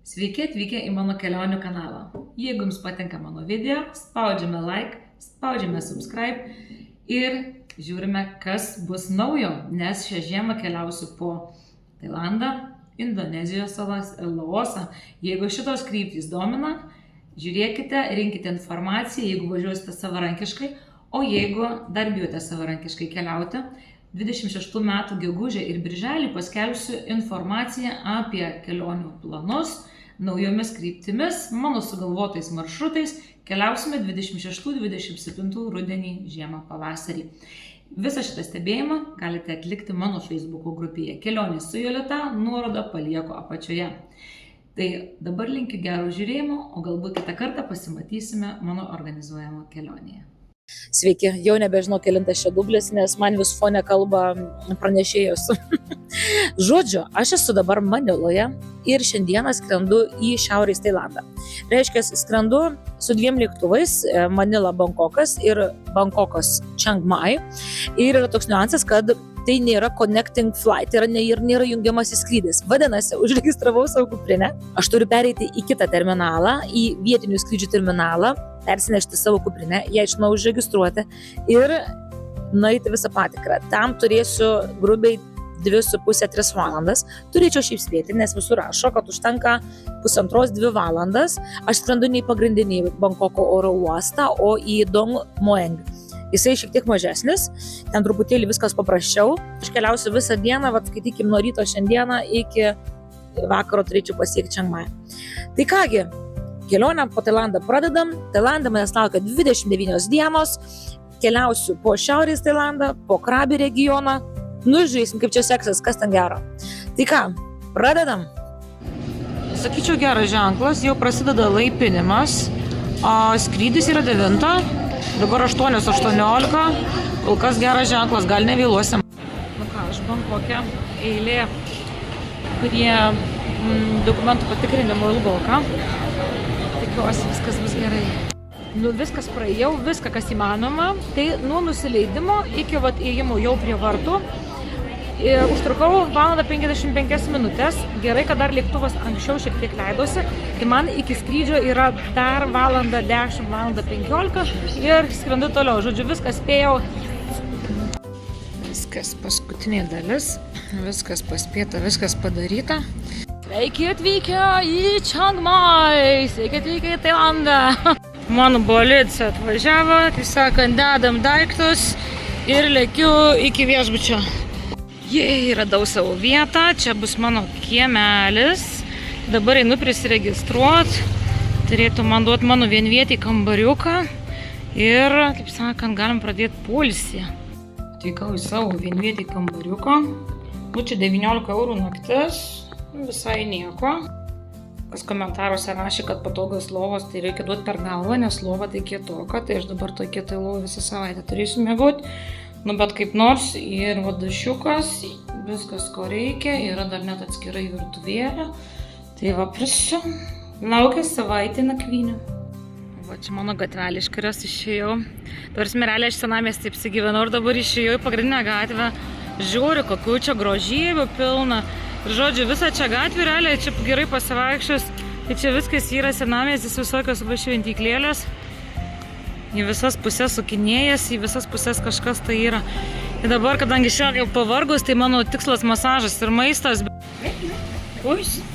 Sveiki atvykę į mano kelionių kanalą. Jeigu jums patinka mano video, spaudžiame like, spaudžiame subscribe ir žiūrime, kas bus naujo, nes šią žiemą keliausiu po Tailandą, Indonezijos salas ir Laosą. Jeigu šitos kryptys domina, žiūrėkite, rinkite informaciją, jeigu važiuosite savarankiškai, o jeigu dar bijote savarankiškai keliauti, 26 metų gegužę ir birželį paskelbsiu informaciją apie kelionių planus, naujomis kryptimis, mano sugalvotais maršrutais, keliausime 26-27 rudenį, žiemą, pavasarį. Visą šitą stebėjimą galite atlikti mano Facebook'o grupėje Kelionės su Jolita, nuorodą palieku apačioje. Tai dabar linkiu gero žiūrėjimo, o galbūt kitą kartą pasimatysime mano organizuojamo kelionėje. Sveiki, jau nebežinau kelintas čia dublis, nes man vis fone kalba pranešėjos. Žodžiu, aš esu dabar Maniloje ir šiandieną skrendu į Šiaurės Tailandą. Reiškia, skrendu su 2 lėktuvais, Manila Bankokas ir Bankokas Chiang Mai. Ir yra toks niuansas, kad tai nėra connecting flight, tai nėra jungiamasis skrydis. Vadinasi, užregistravau savo kuprinę, aš turiu pereiti į kitą terminalą, į vietinių skrydžių terminalą, persinešti savo kuprinę, ją iš naujo užregistruoti ir nueiti visą patikrą. Tam turėsiu grubiai 2,5-3 valandas. Turėčiau šiaip spėti, nes visur rašo, kad užtenka 1,5-2 valandas. Aš skrendu ne į pagrindinį Bankoko oro uostą, o į Dong Mueng. Jisai šiek tiek mažesnis, ten truputėlį viskas paprasčiau. Aš keliausiu visą dieną, skaitykim nuo ryto šiandieną iki vakaro turėčiau pasiekti Chiang Mai. Tai kągi, kelionę po Tailandą pradedam. Tailandą manęs laukia 29 dienos. Keliausiu po Šiaurės Tailandą, po Krabi regioną. Nu, žiūrėsim, kaip čia seksis, kas ten gero. Tai ką, pradedam? Sakyčiau, geras ženklas, jau prasideda laipinimas. Skrydis yra 9, dabar 8:18. Kol kas geras ženklas, gal nevėluosim. Nu ką, aš Bankoke eilė prie dokumentų patikrinimo ilgoka. Tikiuosi, viskas bus gerai. Nu, viskas praėjau, viską, kas įmanoma. Tai nuo nusileidimo iki ėjimo jau prie vartų. Užtrukau 1:55 minutės. Gerai, kad dar lėktuvas anksčiau šiek tiek leidosi. Tai man iki skrydžio yra dar 1:10, 1:15 ir skrendu toliau. Žodžiu, viskas spėjau. Viskas paskutinė dalis. Viskas paspėta, viskas padaryta. Sveiki atvykę į Chiang Mai. Sveiki atvykę į Tailandą. Mano bolidas atvažiavo, tai sakant, dedam daiktus ir lėkiu iki viešbučio. Radau savo vietą, čia bus mano kiemelis. Dabar einu prisiregistruoti. Turėtų man duoti mano vienvietį kambariuką. Ir, kaip sakant, galim pradėti poilsį. Atvykau į savo vienvietį kambariuką. Čia 19 eurų naktis. Visai nieko. Kas komentaruose rašė, kad patogas lovos, tai reikia duoti per galvą, nes lova tai kietoka. Tai aš dabar toj kietai lovą visą savaitę turėsiu miegoti. Nu, bet kaip nors ir dušiukas, viskas ko reikia, yra dar net atskirai virtuvėlė. Tai va, prašau, laukia savaitė nakvynė. Va, čia mano gatvelė, iš kurios išėjau. Dabar smerelė iš senamiestį apsigyvenau ir dabar išėjau į pagrindinę gatvę. Žiūriu, kokių čia grožybių pilna. Ir žodžiu, visą čia gatvę realiai, čia gerai pasivaikščios. Tai čia viskas yra senamiestis, visokios šventyklėlės. Į visas pusės sukinėjas, į visas pusės kažkas tai yra. Ir dabar, kadangi šiandien jau pavargus, tai mano tikslas masažas ir maistas.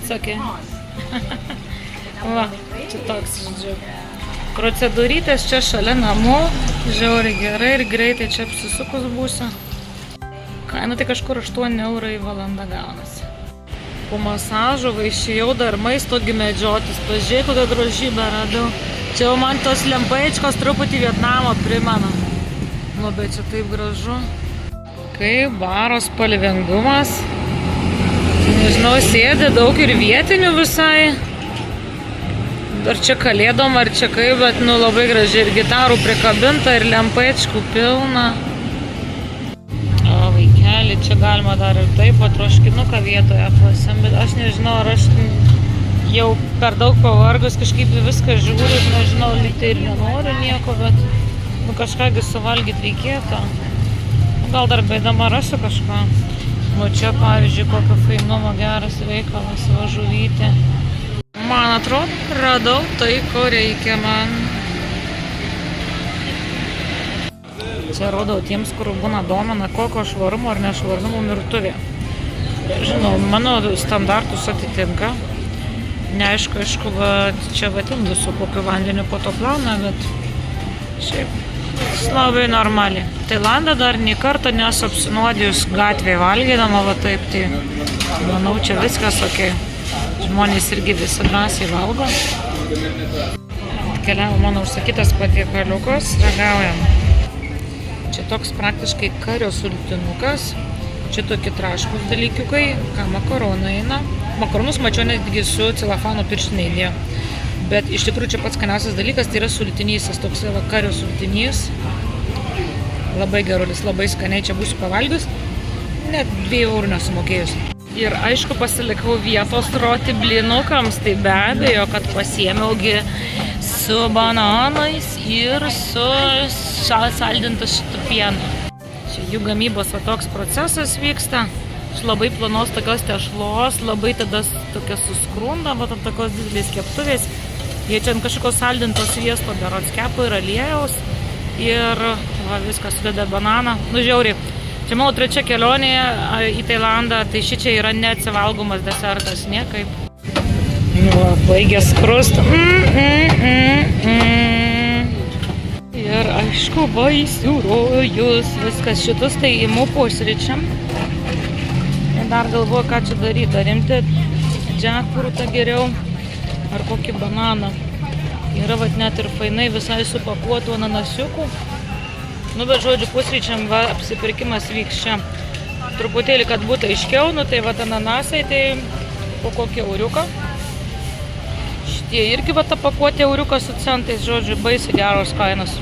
Sakė. Va, čia toks, žodžiu. Procedūrytės čia šalia namų. Žiauriai gerai ir greitai čia apsisukus būsiu. Kaina tai kažkur 8 eurai valanda gaunasi. Po masažo išėjau dar maisto medžiotis. Pažiūrėk, kokią grožybę radau. Čia jau man tos lempaičkos truputį Vietnamo primena. Labai čia taip gražu. Kaip baro spalvingumas. Nežinau, sėdi daug ir vietinių visai. Ar čia kalėdom, ar čia kaip, bet labai gražiai. Ir gitarų prikabinta, ir lempaičkų pilna. Vaikeli, čia galima dar ir taip patroškinuką vietoje pasiim, bet aš nežinau, ar aš jau per daug pavargus kažkaip viską žiūriu, nežinau, lyg ir nenoriu nieko, bet kažkągi suvalgyti reikėtų. Gal dar baidama rasiu kažką. Čia, pavyzdžiui, kokio fainumo geras veikalas, va žuvytė. man atrodo, radau tai, ko reikia man. Čia rodau tiems, kur būna domina, kokio švarumo ar nešvarumo virtuvė. Žinau, mano standartus atitinka. Neaišku, čia indų su kokiu vandeniu po to plauna, bet šiaip labai normaliai. Tailandą dar nei kartą nesu apsinuodijus gatvėje valgydama, va taip, tai manau, čia viskas ok. Žmonės irgi visi drąsiai valgo. Keliavo mano užsakytas patiekaliukas, ragaujam. Čia toks praktiškai kario sultinukas, čia tokie traškus dalykiukai, ką makaronai eina. Makaronus mačiau netgi su celofano pirštinė įdėjo. Bet iš tikrųjų čia pats skaniausias dalykas, tai yra sultinys, tas toks kario sultinys. Labai gerulis, labai skaniai, čia būsiu pavalgius, net 2 eurų nesumokėjus. Ir aišku, pasilikau vietos roti blynukams, tai be abejo, kad pasiėmiaugi su bananais ir su saldintu šitų pienu. Čia jų gamybos toks procesas vyksta. Iš labai plonos tokios tešlos, labai tada tokia suskrunda, va tokios didelės keptuvės. Jie čia ant kažkokios saldintos sviesto berods kepo ir aliejaus. Ir va, viskas sudeda bananą. Nu, žiauriai. Čia mano 3 kelionė į Tailandą, tai ši čia yra neatsivalgomas desertas, niekaip. Nu, baigė skrust. Ir aišku, vaisių rojus, viskas šitus, tai imu pusryčiam. Ir dar galvoju, ką čia daryti, ar imti džekfrutą geriau, ar kokį bananą. Yra vat net ir fainai visai supakuotų ananasiukų. Nu, bet žodžiu, pusryčiam va, apsipirkimas vyks čia. Truputėlį, kad būtų aiškiau, nu tai vat ananasai, tai po kokį euriuką. Šitie irgi va ta pakuotė euriukas su centais, žodžiu, baisiai geros kainos.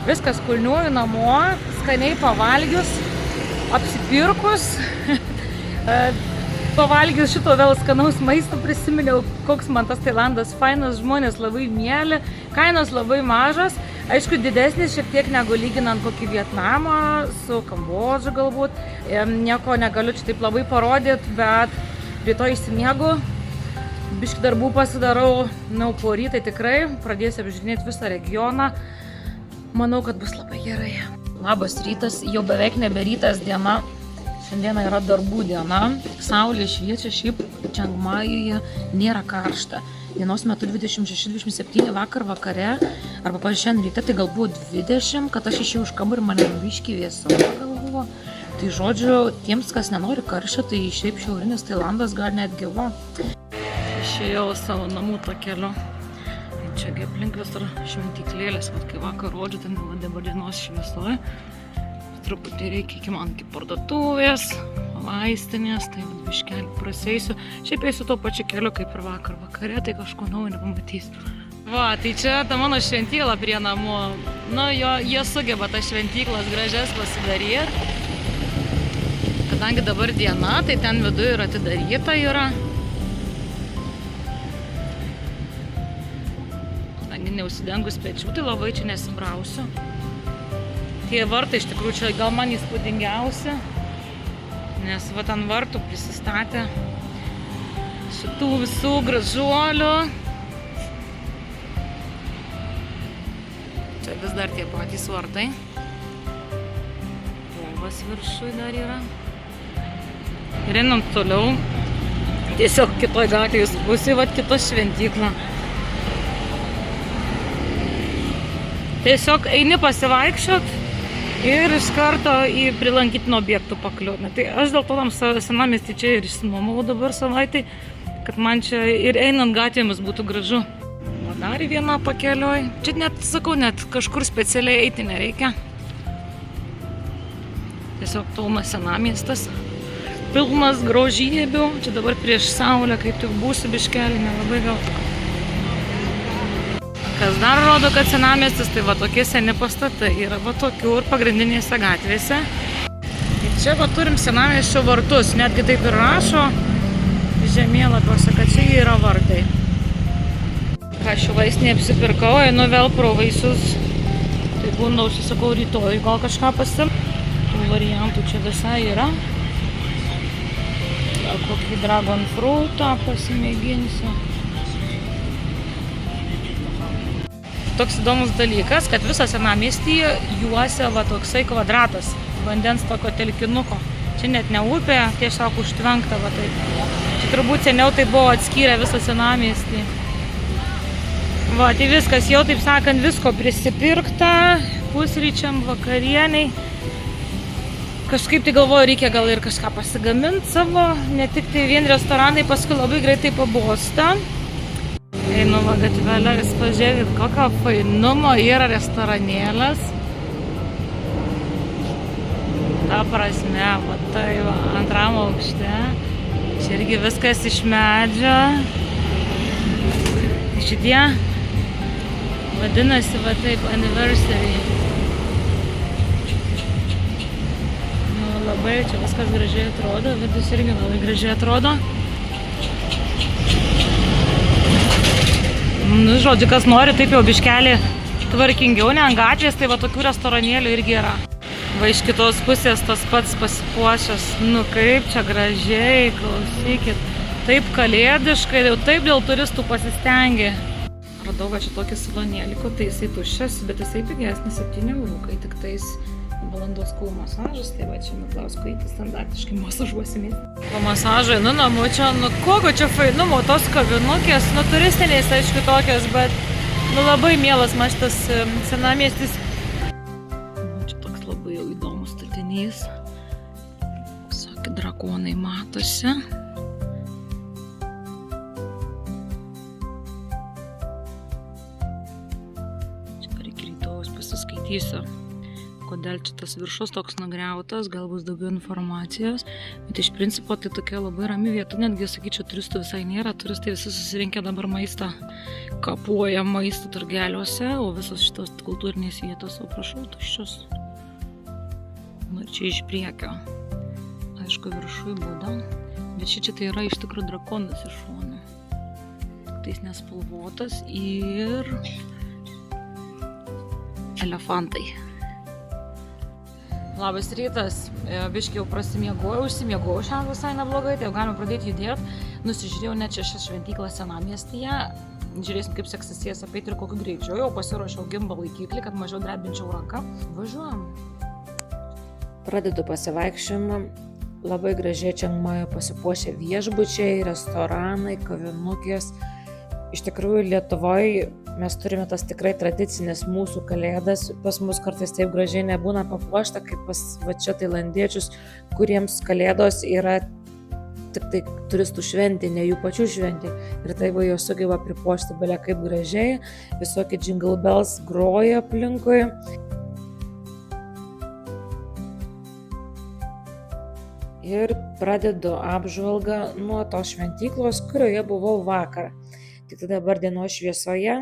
Viskas kulniuoju namo, skaniai pavalgius, apsipirkus. Pavalgius šito vėl skanaus maisto prisiminiau, koks man tas Tailandas fainas, žmonės labai mieli, kainos labai mažos, aišku didesnis šiek tiek negu lyginant kokį Vietnamą su Kambodža galbūt. Nieko negaliu čia taip labai parodyti, bet rytoj išsimiegu, biškį darbų pasidarau, poryt tai tikrai pradėsiu apžiūrinėti visą regioną, manau, kad bus labai gerai. Labas rytas, jau beveik nebe rytas diena. Šiandieną yra darbų diena, saulė šviečia, šiaip Čiangmajuje nėra karšta. Dienos metu 26-27 vakare, arba pavyzdžiui šiandien ryte, tai gal buvo 20, kad aš išėjau iš kambarį ir mane biškį vėsavo gal buvo. Tai žodžiu, tiems, kas nenori karščio, tai šiaip šiaurinis Tailandas gal net gyvo. Išėjau savo namų takeliu. Čiagi aplink visur šventyklėlės, kai vakar rodžiu, ten buvo dabar dienos šviesoje. Truputį reikia iki man iki parduotuvės, vaistinės, tai biškelį praseisiu. Šiaip eisiu to pačiu keliu kaip ir vakar vakare, tai kažko naujo nepamatysiu. Va, tai čia ta mano šventykla prie namų. Nu, jie sugeba tas šventyklas gražias pasidaryti. Kadangi dabar diena, tai ten viduje ir atidaryta yra. Kadangi neusidengus pečių, tai labai čia nesibrausiu. Tie vartai iš tikrųjų čia gal man įspūdingiausi, nes va ant vartų prisistatė šitų visų gražuolių. Čia vis dar tie patys vartai. Lovas viršui dar yra. Ir einam toliau. Tiesiog kitoj gatvės pusėje, va kita šventykla. Tiesiog eini pasivaikščiot ir iš karto į prilankytinų objektų pakliūna. Tai aš dėl to tam senamiestį čia ir išsinuomavau dabar savaitai, kad man čia ir einant gatvėmis būtų gražu. O dar viena pakelioj. Čia net, sakau, net kažkur specialiai eiti nereikia. Tiesiog tolmas senamiestas. Pilnas grožybių. Čia dabar prieš saulę, kaip tik būsiu biškelį, nelabai gal. Kas dar rodo, kad senamiestis, tai va tokie seni pastatai yra va tokių ir pagrindinėse gatvėse. Ir čia va turim senamiesčio vartus, netgi taip ir rašo žemėlapiuose, kad čia yra vartai. Ką šių vaistinį apsipirkau, einu vėl pro vaisius. Tai būna užsisakau rytoj, gal kažką pasim. Tų variantų čia visai yra. Gal kokį dragon fruitą pasimėginsiu. toks įdomus dalykas, kad visą senamiestį juosia va toksai kvadratas vandens tokio telkinuko. Čia net ne upė, tiesiog užtvenkta va taip. Čia turbūt seniau tai buvo atskyrę visą senamiestį. Va, tai viskas, jau taip sakant, visko prisipirkta, pusryčiam, vakarieniai. Kažkaip tai galvoju, reikia gal ir kažką pasigaminti savo, ne tik tai vien restoranai, paskui labai greitai pabosta. Einu va gatvelę, vis pažiūrėkit, kokio fainumo yra restoranėlės. Ta prasme, va tai va, antram aukšte. Čia irgi viskas iš medžio. Šitie vadinasi va taip anniversary. Nu, labai čia viskas gražiai atrodo, vidus irgi labai gražiai atrodo. Nu, žodžiu, kas nori taip jau biškelį tvarkingiau, ne ant gatvės, tai va tokių restoranėlių irgi yra. Va iš kitos pusės tas pats pasipuošęs, nu kaip čia gražiai, klausykit, taip kalėdiškai, jau taip dėl turistų pasistengia. Radau va čia tokį salonėlį, tai jisai tuščias, bet jisai pigesnis 7 €, tik tais valandos kūno masažas, tai va čia Miklausko eiti standartiškai masažuosimės. Po masažai, nu namučio, nu kokio čia fainumo, tos kavinukės, nu turistinės aišku tokios, bet nu labai mielas man šitas senamiestis. Čia toks labai jau įdomus statinys. Visokie drakonai matosi. Čia reikia rytojus pasiskaitysiu, kodėl čia tas viršus toks nugriautas, gal bus daugiau informacijos, bet iš principo tai tokia labai rami vieta, netgi sakyčiau, turistų visai nėra, turistai visi susirinkę dabar maistą, kapuoja maistą turgeliuose, o visos šitos kultūrinės vietos, o prašau, tuščios. Na, čia iš priekio, aišku, viršui būda, bet šičia tai yra iš tikrųjų drakonas iš šono, tais nespalvotas ir elefantai. Labas rytas, biškai jau prasimiegojau, užsimiegojau šiandien visai neblogai, tai jau galime pradėti judėti. Nusižiūrėjau net čia šią šventyklą senamiestyje, žiūrėsim kaip seksis jas apeiti ir kokiu greičiu, jau pasiruošiau gimbal laikiklį, kad mažiau drebinčiau ranką. Važiuojam. Pradedu pasivaikščiojimą, labai gražiai Čiangmajoje pasipuošę viešbučiai, restoranai, kavinukės. Iš tikrųjų, Lietuvoje mes turime tas tikrai tradicinės mūsų kalėdas, pas mus kartais taip gražiai nebūna papuošta, kaip pas va čia tailandiečius, kuriems kalėdos yra tik tai turistų šventė, ne jų pačių šventė. Ir tai va jos sugeba pripuošti belia kaip gražiai, visokie jingle bells groja aplinkui. Ir pradedu apžvalgą nuo tos šventyklos, kurioje buvau vakar. Tik dabar dienos šviesoje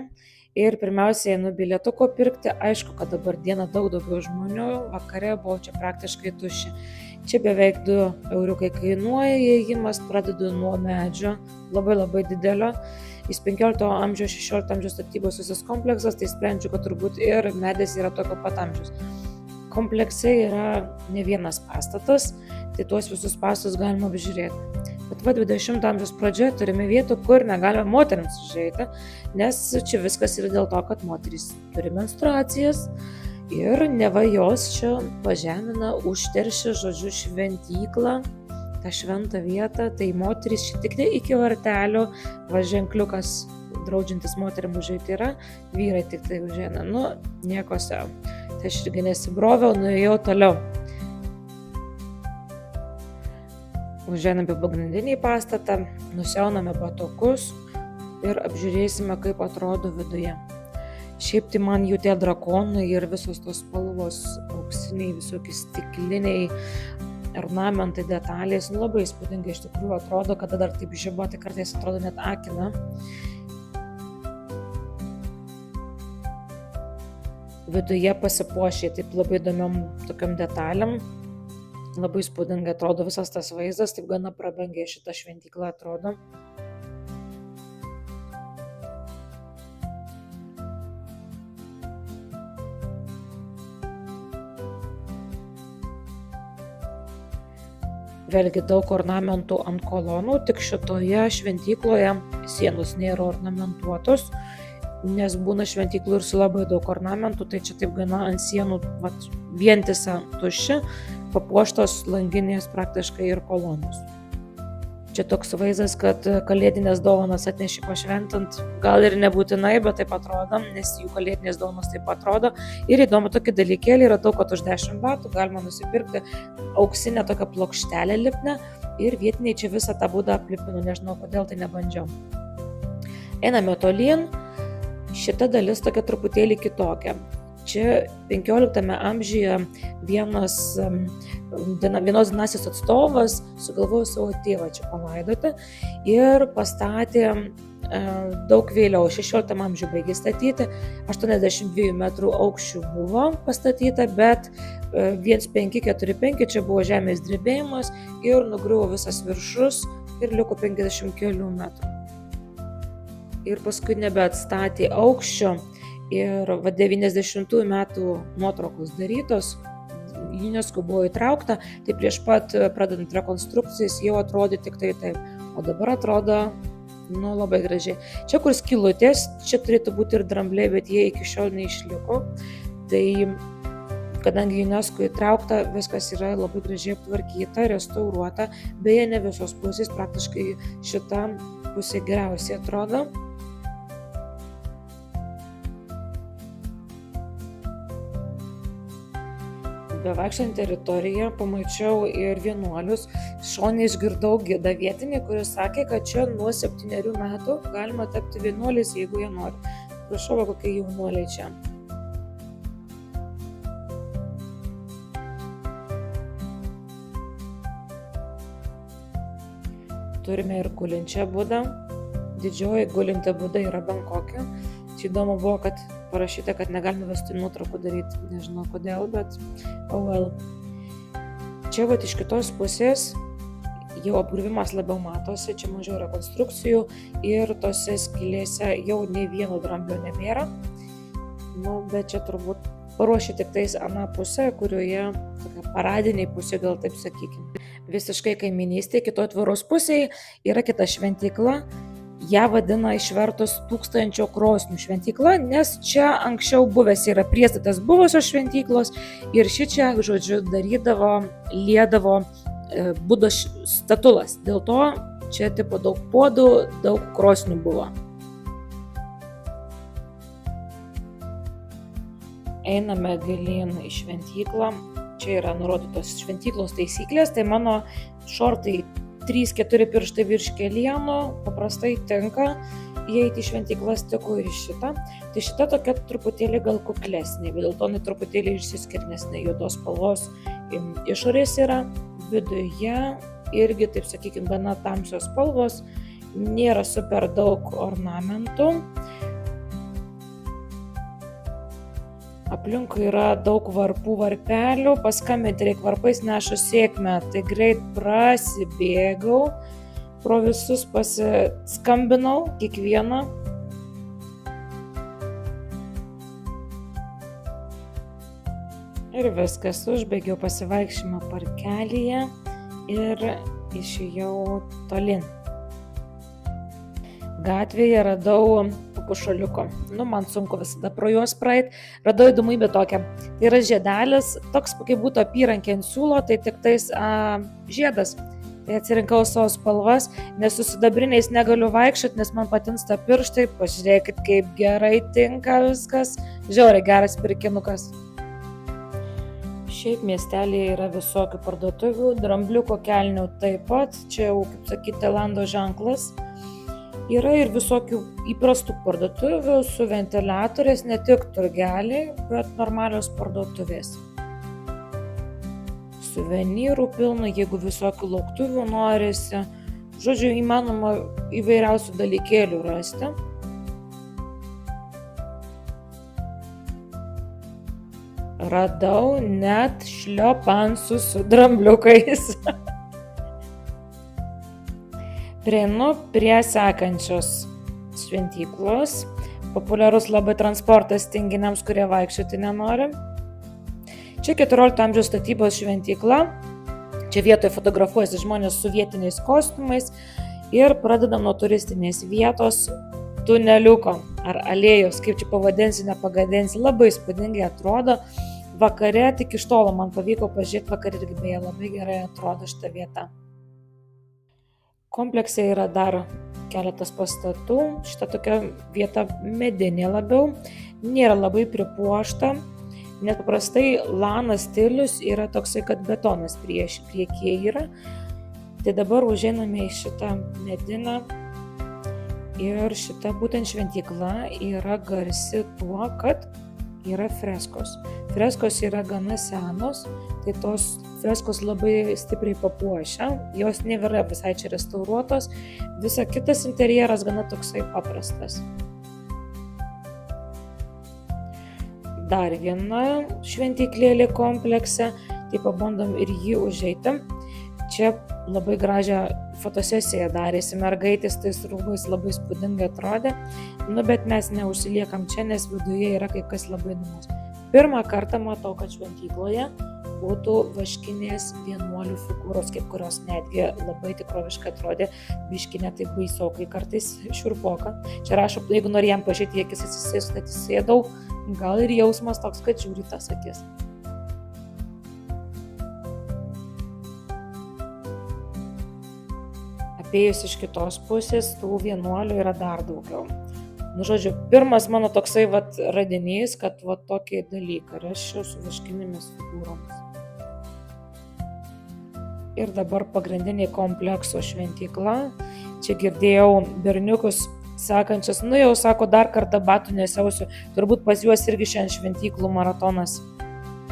ir pirmiausia einu bilietuko pirkti, aišku, kad dabar dieną daug daugiau žmonių, vakare buvo čia praktiškai tuščia. Čia beveik 2 € kainuoja įėjimas, pradedu nuo medžio, labai didelio. Jis 15 amžiaus, 16 amžiaus statybos visas kompleksas, tai sprendžiu, kad turbūt ir medis yra tokio pat amžiaus. Komplekse yra ne vienas pastatas, tai tuos visus pastatus galima apžiūrėti. Bet va 20 amžiaus pradžioje turime vietų, kur negalime moteriams užeiti, nes čia viskas yra dėl to, kad moterys turi menstruacijas ir neva jos čia pažemina, užteršia, žodžiu, šventyklą, tą šventą vietą, tai moterys čia tik iki vartelio, va ženkliukas draudžiantis moteriam užeiti yra, vyrai tik tai užeina, nu, nieko savo. Tai aš irgi nesibroviau, nuėjau toliau. Užeiname apie pagrindinį pastatą, nusiauname batukus ir apžiūrėsime, kaip atrodo viduje. Šiaip tai man jų tie drakonai ir visos tos spalvos, auksiniai, visokie stikliniai, ornamentai, detalės, labai įspūdingai iš tikrųjų atrodo, kada dar taip žiba, tai kartais atrodo net akina. Viduje pasipuošė taip labai įdomiom tokiam detalėm. Labai įspūdingai atrodo visas tas vaizdas, taip gana prabangiai šita šventykla atrodo. Vėlgi daug ornamentų ant kolonų, tik šitoje šventykloje sienos nėra ornamentuotos. nes būna šventyklų ir su labai daug ornamentų, tai čia taip gana ant sienų vientisa tuščia, papuoštos langinės praktiškai ir kolonos. Čia toks vaizdas, kad kalėdinės dovanas atneši pašventant, gal ir nebūtinai, bet taip atrodo, nes jų kalėdinės dovanos taip atrodo. Ir įdomu tokį dalykėlį, radau, kad už 10 batų galima nusipirkti auksinę tokią plokštelę lipnę ir vietiniai čia visą tą būdą aplipino, nežinau kodėl tai nebandžiau. Einame tolyn, šita dalis tokia truputėlį kitokia. Čia 15 amžiuje vienos dinastijos atstovas sugalvojo savo tėvą čia palaidoti ir pastatė daug vėliau, 16 amžiuje baigė statyti, 82 metrų aukščių buvo pastatyta, bet 1545 čia buvo žemės drebėjimas ir nugriuvo visas viršus ir liko 50 kelių metrų. Ir paskui nebeatstatė aukščio. Ir 90 metų nuotraukos darytos, UNESCO buvo įtraukta, tai prieš pat pradedant rekonstrukcijas jau atrodė tik tai taip, o dabar atrodo labai gražiai. Čia kur skylutės, čia turėtų būti ir drambliai, bet jie iki šiol neišliko, tai kadangi UNESCO įtraukta, viskas yra labai gražiai aptvarkyta, restauruota, beje ne visos pusės, praktiškai šita pusė geriausiai atrodo. Bevaikštant teritoriją pamačiau ir vienuolius, šone išgirdau gidą vietinį, kuris sakė, kad čia nuo 7 metų galima tapti vienuoliais, jeigu jie nori. Prašau, kokie jaunuoliai čia. Turime ir gulinčią Budą. Didžioji gulinta Buda yra Bankoke. Čia įdomu buvo, kad parašyta, kad negalime vesti nuotraukų daryti, nežinau kodėl, bet well. Čia iš kitos pusės jau apgriuvimas labiau matosi, čia mažiau rekonstrukcijų ir tose skylėse jau nei vieno dramblio nebėra. Bet čia turbūt paruošė tik tais aną pusę, kurioje tokia paradiniai pusė, gal taip sakykime. Visiškai kaiminystėje, kitoj tvoros pusėje yra kita šventykla. Ją vadina išvertus 1000 krosnių šventykla, nes čia anksčiau buvęs yra priestatas buvusios šventyklos ir šičia, žodžiu, liedavo Budos statulas. Dėl to čia tipo daug puodų, daug krosnių buvo. Einame gilyn į šventyklą. Čia yra nurodytos šventyklos taisyklės, tai mano šortai 3-4 pirštai virš kelienų paprastai tinka įeiti į šventyklas, tiko ir šitą. Tai šita tokia truputėlį gal kuklesnė, bet dėl to truputėlį išsiskirnesnė, juodos spalvos išorės yra, viduje irgi, taip sakykime, gana tamsios spalvos, nėra super daug ornamentų. Aplinkui yra daug varpų, varpelių, paskambinti reikia, varpais neša sėkmę, tai greit prasibėgau, pro visus pasiskambinau, kiekvieną. Ir viskas, užbaigiau pasivaikščiojimą parkelyje ir išėjau tolin. Gatvėje radau papušaliuko. Man sunku visada pro juos praeit. Radau įdomybę tokią. Tai yra žiedelis, toks kaip būtų apyrankė ant siūlo, tai tik tais žiedas. Tai atsirinkau savo spalvas, nes su sidabriniais negaliu vaikščioti, nes man patinsta pirštai. Pažiūrėkit, kaip gerai tinka viskas. Žiauriai geras pirkinukas. Šiaip miestelėje yra visokių parduotuvių, drambliuko kelnių taip pat. Čia jau, kaip sakyti, Tailando ženklas. Yra ir visokių įprastų parduotuvių su ventiliatoriais, ne tik turgeliai, bet normalios parduotuvės. Suvenyrų pilna, jeigu visokių lauktuvių norisi. Žodžiu, įmanoma įvairiausių dalykėlių rasti. Radau net šliopansus su drambliukais. Prieinu prie sekančios šventyklos. Populiarus labai transportas tinginiams, kurie vaikščioti nenori. Čia 14 amžiaus statybos šventykla. Čia vietoje fotografuojasi žmonės su vietiniais kostiumais ir pradedam nuo turistinės vietos tuneliuko. ar alėjos, kaip čia pavadinsi, nepagadinsi, labai įspūdingai atrodo. Vakare tik iš tolo man pavyko pažiūrėti, vakare irgi beje labai gerai atrodo šita vieta. Komplekse yra dar keletas pastatų, šita tokia vieta medinė labiau, nėra labai pripuošta, net paprastai lanas stilius yra toksai, kad betonas priekyje yra. Tai dabar užeiname į šitą medinę ir šita būtent šventykla yra garsi tuo, kad yra freskos. Freskos yra gana senos, tai tos freskos labai stipriai papuošia, jos nėra visai čia restauruotos, visa kitas interjeras gana toksai paprastas. Dar viena šventyklėlė komplekse, tai pabandom ir jį užeiti. Čia labai gražią fotosesiją darėsi mergaitės, tais rūbais labai spūdingai atrodė, bet mes neužsiliekam čia, nes viduje yra kai kas labai įdomus. Pirmą kartą matau, kad šventykloje būtų vaškinės vienuolių figūros, kaip kurios netgi labai tikroviškai atrodė, biškinė tai baisokai, kartais šiurpoka. Čia rašo, jeigu norėjom pažiūrėti, akis atsisėdau, gal ir jausmas toks, kad žiūri tas akis. Apėjus iš kitos pusės, tų vienuolių yra dar daugiau. Žodžiu, pirmas mano toksai radinys, kad tokį dalyką rasčiau su vaškinėmis figūromis. Ir dabar pagrindinė komplekso šventykla. Čia girdėjau berniukus sakančias, jau sako, dar kartą batų nesiausiu, turbūt pas juos irgi šiandien šventyklų maratonas.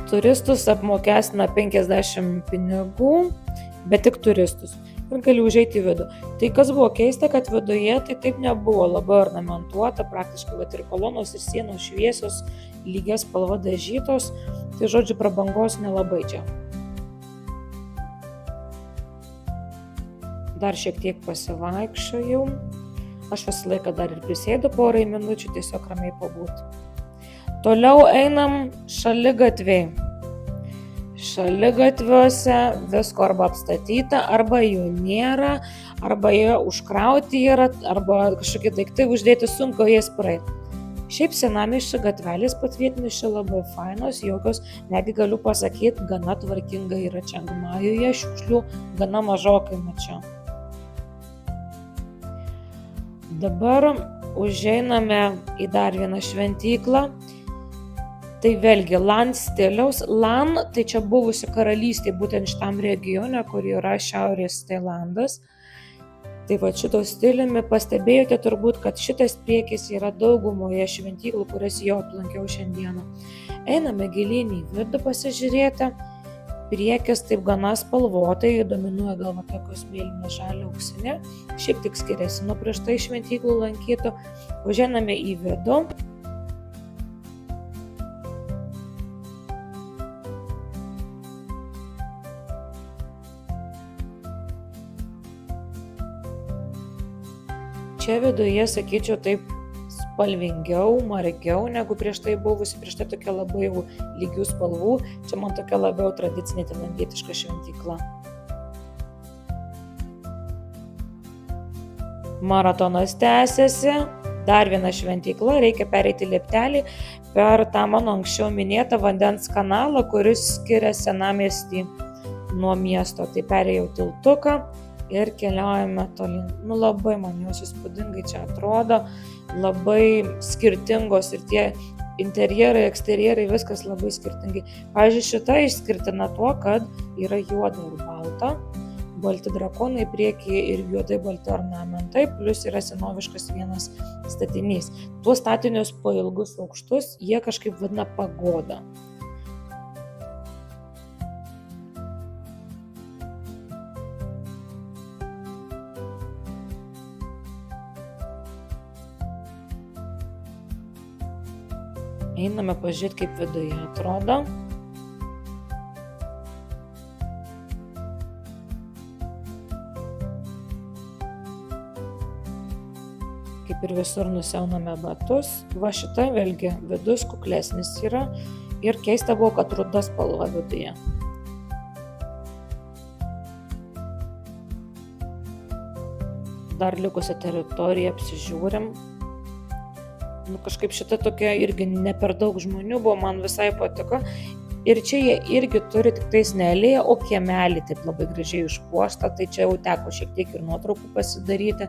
Turistus apmokestina 50 pinigų, bet tik turistus. Ir gali užeiti į vidų. Tai kas buvo keista, kad viduje tai taip nebuvo labai ornamentuota, praktiškai ir kolonos ir sienos šviesios, lygias spalva dažytos, tai žodžiu prabangos nelabai čia. Dar šiek tiek pasivaikščiojau, aš visą laiką dar ir prisėdu porai minučių, tiesiog ramiai pabūti. Toliau einam šaligatviai. Šaligatviuose visko arba apstatyta, arba jų nėra, arba jie užkrauti yra, arba kažkokie daiktai uždėti, sunku jais praeiti. Šiaip senamiesčio gatvelės patvirtinus čia labai fainos, jokios, netgi galiu pasakyti, gana tvarkinga yra Čiangmajuje, šiukšlių gana mažokai mačiau. Dabar užeiname į dar vieną šventyklą. Tai vėlgi Lan stiliaus. Lan tai čia buvusi karalystė būtent šitam regione, kur yra Šiaurės Tailandas. Tai šito stiliumi pastebėjote turbūt, kad šitas priekis yra daugumoje šventyklų, kurias jau aplankiau šiandieną. Einame gilyn į vidų pasižiūrėti. Priekis taip gana spalvotai, dominuoja gal tokios mėlyna, žalia, auksinė. Šiek tiek skiriasi nuo prieš tai šventyklų lankytų. Užeiname į vidų. Čia viduje, sakyčiau, taip spalvingiau, margiau negu prieš tai buvusi, prieš tai tokia labai lygių spalvų, čia man tokia labiau tradicinė tailandietiška šventykla. Maratonas tęsiasi, dar viena šventykla, reikia pereiti lieptelį per tą mano anksčiau minėtą vandens kanalą, kuris skiria senamiestį nuo miesto. Tai perėjau tiltuką ir keliaujame tolyn. Labai man jos įspūdingai čia atrodo, labai skirtingos ir tie interjerai, eksterjerai, viskas labai skirtingai. Pavyzdžiui, šita išskirtina tuo, kad yra juoda ir balta, balti drakonai priekyje ir juodai balti ornamentai, plus yra senoviškas vienas statinys. Tuos statinius pailgus aukštus jie kažkaip vadina pagoda. Einame pažiūrėti, kaip viduje atrodo. Kaip ir visur nusiauname batus. Va šita vėlgi vidus kuklesnis yra ir keista buvo, kad ruda spalva viduje. Dar likusią teritoriją apsižiūrim. kažkaip šita tokia irgi ne per daug žmonių buvo, man visai patiko. Ir čia jie irgi turi tik tais ne alėją, o kiemelį taip labai gražiai išpuoštą, tai čia jau teko šiek tiek ir nuotraukų pasidaryti.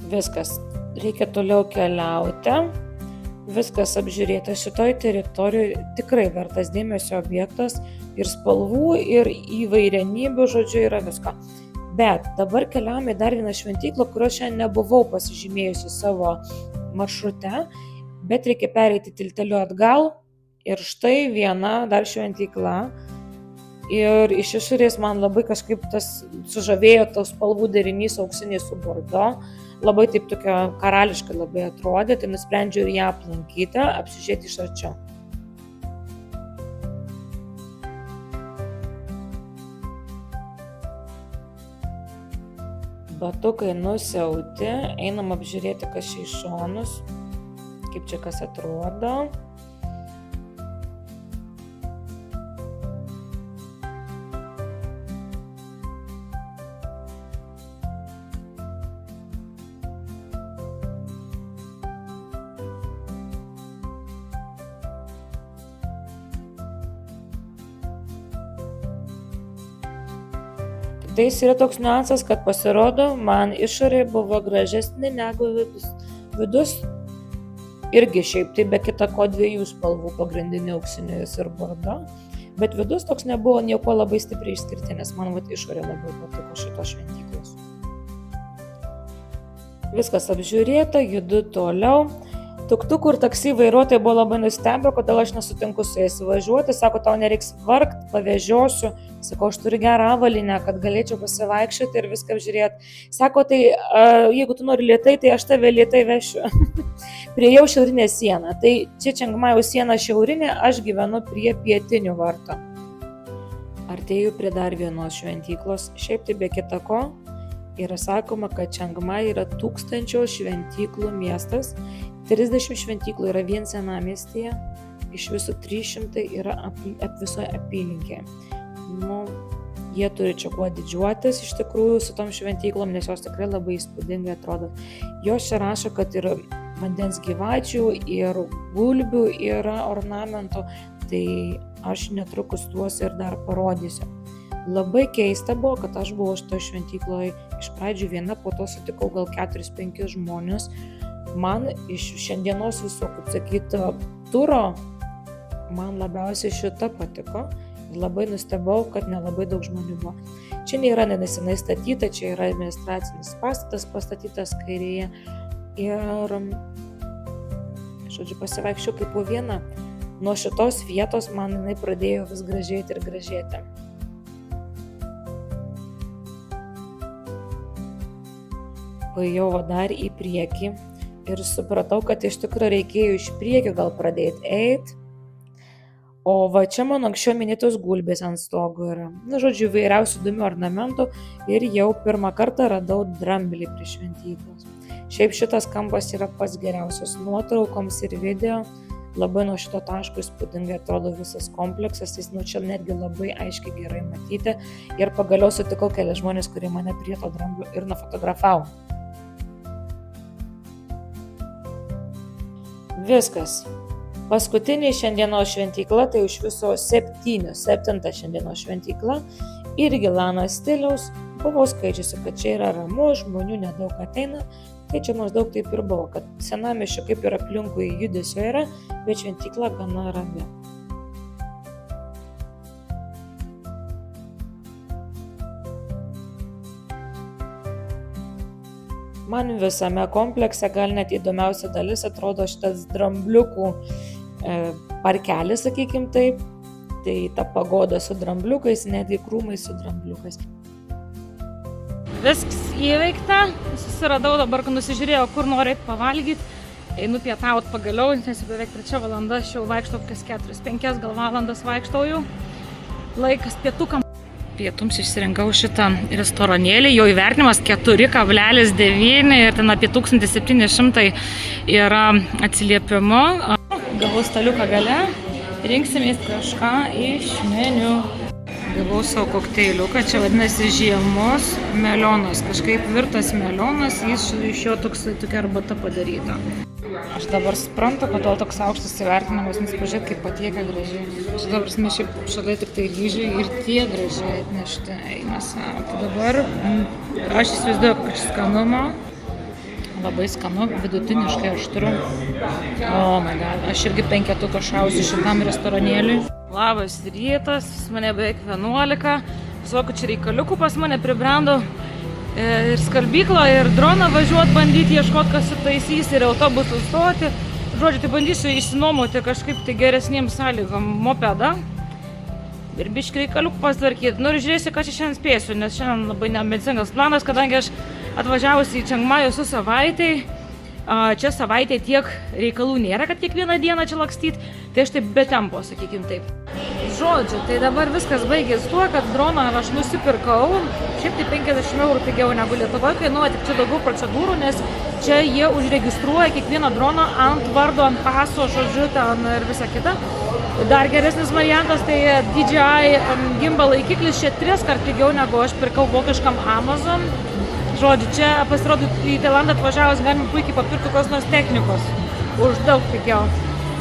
Viskas, reikia toliau keliauti, viskas apžiūrėta šitoj teritorijoje, tikrai vertas dėmesio objektas ir spalvų, ir įvairenybių, žodžiu, yra visko. Bet dabar keliaujame į dar vieną šventyklą, kurio šiandien nebuvau pasižymėjusi savo maršrute, bet reikia pereiti tilteliu atgal ir štai viena dar šventykla. Ir iš išorės man labai kažkaip tas sužavėjo tos spalvų derinys auksiniai su bordo, labai taip tokia karališkai labai atrodė, tai nusprendžiau ir ją aplankyti, apsižiūrėti iš arčiau. Batukai nusiauti, einam apžiūrėti, kas čia iš šonus, kaip čia kas atrodo. Tai yra toks niuansas, kad pasirodo, man išorė buvo gražesnė negu vidus. Vidus irgi šiaip tai be kita ko dviejų spalvų, pagrindinė auksinės ir bordo, bet vidus toks nebuvo nieko labai stipriai išskirtinis, man išorė labiau patiko šitos šventyklos. Viskas apžiūrėta, judu toliau. Tuktukų ir taksi vairuotojai buvo labai nustebę, kodėl aš nesutinku su jais važiuoti. Sako, tau nereiks vargt, pavežiosiu. Sako, aš turiu gerą avalynę, kad galėčiau pasivaikščioti ir viską apžiūrėti. Sako, tai jeigu tu nori lėtai, tai aš tave lėtai vešiu. Priejau šiaurinę sieną. Tai čia Čiangmajaus siena šiaurinė, aš gyvenu prie pietinių vartų. Artėju prie dar vienos šventyklos. Šiaip tai be kita ko. Yra sakoma, kad Čiangmai yra 1000 šventyklų miestas. 30 šventyklų yra vien senamiestyje, iš viso 300 yra visoje apylinkėje. Jie turi čia kuo didžiuotis iš tikrųjų su tom šventyklom, nes jos tikrai labai įspūdingai atrodo. Jos čia rašo, kad ir vandens gyvačių, ir gulbių yra ornamentų, tai aš netrukus tuos ir dar parodysiu. Labai keista buvo, kad aš buvau šitoje šventykloje iš pradžių viena, po to sutikau gal 4-5 žmonės. Man iš šiandienos viso, kaip sakyt, turo, man labiausiai šita patiko ir labai nustebau, kad nelabai daug žmonių buvo. Čia nėra nesenai statyta, čia yra administracinis pastatas pastatytas kairėje ir, žodžiu, pasivaikščiau kaip po vieną. Nuo šitos vietos man jinai pradėjo vis gražėti ir gražėti. Paėjau dar į priekį. Ir supratau, kad iš tikrųjų reikėjo iš priekio gal pradėti eiti. O va čia mano anksčiau minėtos gulbės ant stogo yra. Žodžiu, įvairiausių įdomių ornamentų ir jau pirmą kartą radau dramblį prie šventyklos. Šiaip šitas kampas yra pats geriausias nuotraukoms ir video. Labai nuo šito taško įspūdingai atrodo visas kompleksas, jis nuo čia netgi labai aiškiai gerai matyti. Ir pagaliau sutikau kelias žmonės, kurie mane prie to dramblio ir nufotografavo. Viskas. Paskutinė šiandienos šventykla, tai iš viso 7 šiandienos šventykla, irgi Lana stiliaus. Buvau skaičiusi, kad čia yra ramu, žmonių nedaug ateina, tai čia maždaug taip ir buvo, kad senamiesčio kaip ir aplinkui judesio yra, bet šventykla gana rami. Man visame komplekse gal net įdomiausia dalis atrodo šitas drambliukų parkelis, sakykim taip. Tai ta pagoda su drambliukais, netgi krūmai su drambliukais. Viskas įveikta, susiradau dabar, kad nusižiūrėjau, kur norėt pavalgyti. Einu pietaut pagaliau, nes beveik 3 valanda, aš jau vaikštau kas 4-5 gal valandas vaikštau jau. Laikas pietukam. Pietums išsirinkau šitą restoranėlį, jo įvertinimas 4,9 ir ten apie 1700 yra atsiliepimo. Gavau staliuką gale, rinksimės kažką iš meniu. Gavau savo kokteiliuką, čia vadinasi žiemos melionas, kažkaip virtas melionas, jis iš jo tokia arbata padaryta. Aš dabar suprantu, kodėl toks aukštas įvertinimas, nes pažiūrėt, kaip patiekia gražiai. Čia dabar šiaip šalia tik tai ryžiai ir tie gražiai atnešti eina savo. Tai dabar aš įsivaizduoju, kad skanumo, labai skanu, vidutiniškai aštru. Oh my god, aš irgi 5 šausiu šitam restoranėliui. Labas rytas, mane beveik 11, visokių čia reikaliukų pas mane pribrendo. Ir skalbyklą, ir droną važiuot, bandyti ieškoti, kas sutaisys, ir autobusų stoti. Žodžiu, tai bandysiu išsinuomoti kažkaip tai geresniem sąlygom mopedą. Ir biškį reikaliukų pasitvarkyti. Nu ir žiūrėsiu, ką čia šiandien spėsiu, nes šiandien labai neambicingas planas, kadangi aš atvažiavusi į Čiangmajų su savaitai. Čia savaitė tiek reikalų nėra, kad kiekvieną dieną čia lakstyti, tai aš taip be tempo, sakykim taip. Žodžiu, tai dabar viskas baigės tuo, kad droną aš nusipirkau, šiaip tai 50 eurų pigiau negu Lietuvoje, kainuoja tik čia daugiau procedūrų, nes čia jie užregistruoja kiekvieną droną ant vardo, ant paso, žodžiu, ten ir visa kita. Dar geresnis variantas, tai DJI gimbal laikiklis čia 3 kart pigiau negu aš pirkau vokiškam Amazon. Žodžiu, čia pasirodo į Tailandą atvažiavus galima puikiai papirkti kokios nors technikos. Už daug pigiau.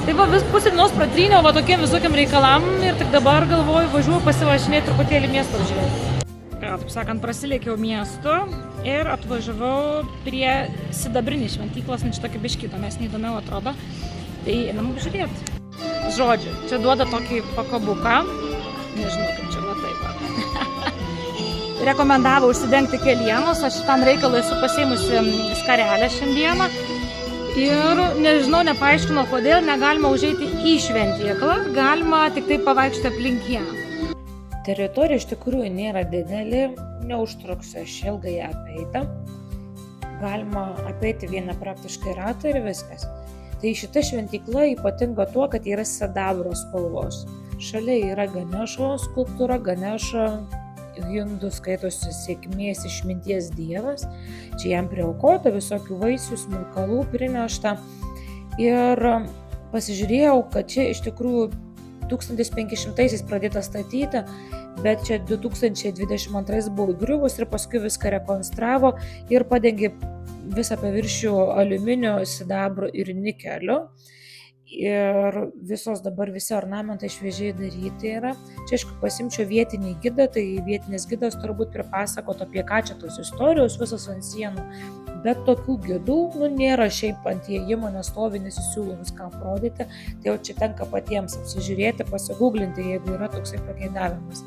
Tai va, pusę dienos pratryniau va tokiem visokiam reikalam ir tik dabar galvoju važiuoju pasivažinėti truputėlį miesto žiūrėti. Taip sakant, prasilėkiau miestu ir atvažiavau prie sidabrinės šventyklos, nes čia tokia biškį įdomesnė, įdomiau atrodo. Tai einam žiūrėti. Žodžiu, čia duoda tokį pakabuką. Nežinau, kaip čia va taip. Rekomendavo užsidengti kelienos, aš šitam reikalui esu pasėmusi skarelę šiandieną ir nežinau, nepaaiškino, kodėl negalima užeiti į šventyklą, galima tik tai pavaikščioti aplink ją. Teritorija iš tikrųjų nėra didelė, neužtruks aš ilgai ją apeiti, galima apeiti vieną praktiškai ratą ir viskas. Tai šita šventykla ypatinga tuo, kad yra sidabro spalvos. Šalia yra Ganešo skulptūra, Ganeša hindų skaitosi sėkmės išminties dievas, čia jam priaukota visokių vaisių, smilkalų prinešta ir pasižiūrėjau, kad čia iš tikrųjų 1500-aisiais pradėta statyti, bet čia 2022 buvo griuvus ir paskui viską rekonstravo ir padengė visą paviršių aliuminio, sidabro ir nikelio. Ir visos dabar visi ornamentai šviežiai daryti yra. Čia aišku pasimčiau vietinį gidą, tai vietinis gidas turbūt pripasakotų apie ką čia tos istorijos visos ant sienų. Bet tokių gidų nėra šiaip ant įėjimo nestovi, nesisiūlo viską aprodyti. Tai jau čia tenka patiems apsižiūrėti, pasigūglinti, jeigu yra toksai pageidavimas.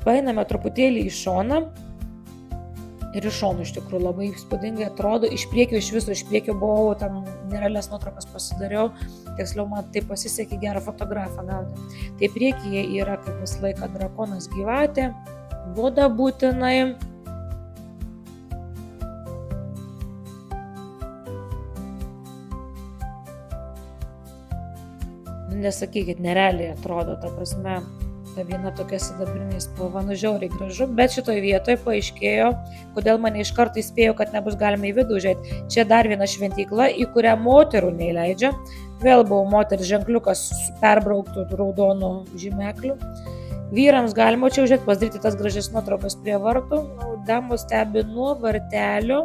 Paeiname truputėlį į šoną. Ir iš šonų iš tikrųjų labai įspūdingai atrodo, iš priekio buvau, tam nerealias nuotraukas pasidariau, tiksliau man tai pasisekė gerą fotografą gauti. Tai priekyje yra kaip visą laiką drakonas gyvatė, voda būtinai. Nesakykit, nerealiai atrodo, ta prasme, ta viena tokia sidabrinė spalva, žiauriai gražu, bet šitoje vietoje paaiškėjo, kodėl mane iš karto įspėjo, kad nebus galima į vidų užeiti. Čia dar viena šventykla, į kurią moterų neįleidžia. Vėl buvo moters ženkliukas su perbrauktų raudonų žymeklių. Vyrams galima čia užeiti, pasidaryti tas gražias nuotraukas prie vartų, damos stebi nuo vartelio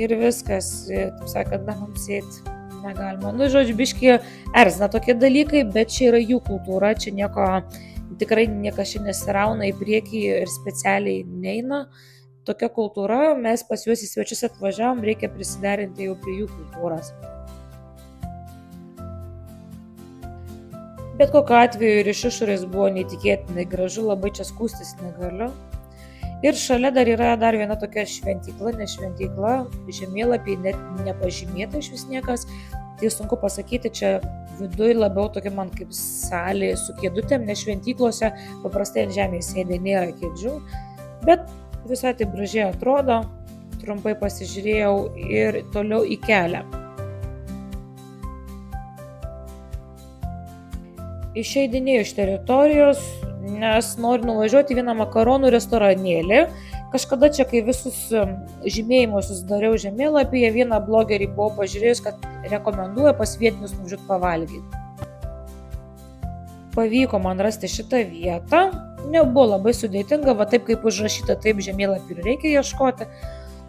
ir viskas, taip sakant, damoms sėti negalima. Žodžiu, biškį erzina tokie dalykai, bet čia yra jų kultūra, čia tikrai niekas čia nesirauna į priekį ir specialiai neina. Tokia kultūra, mes pas juos į svečius atvažiavom, reikia prisiderinti jau prie jų kultūros. Bet kokiu atveju ir iš išorės buvo neįtikėtinai gražu, labai čia skūstis negaliu. Ir šalia dar yra dar viena tokia šventykla, ne šventykla, žemėlapiai net nepažymėta iš vis niekas. Tai sunku pasakyti, čia viduje labiau tokia man kaip salė su kėdutėm, nes šventyklose paprastai ant žemės sėdė, nėra kėdžių, bet visai taip gražiai atrodo, trumpai pasižiūrėjau ir toliau į kelią. Išeidinėjau iš teritorijos, nes noriu nuvažiuoti vieną makaronų restoranėlį. Kažkada čia, kai visus žymėjimus susidariau žemėlapyje, vieną blogerį buvau pažiūrėjus, kad rekomenduoja pas vietinius nuvažiuoti pavalgyti. pavyko man rasti šitą vietą. Nebuvo labai sudėtinga, va taip kaip užrašyta, taip žemėlapį ir reikia ieškoti.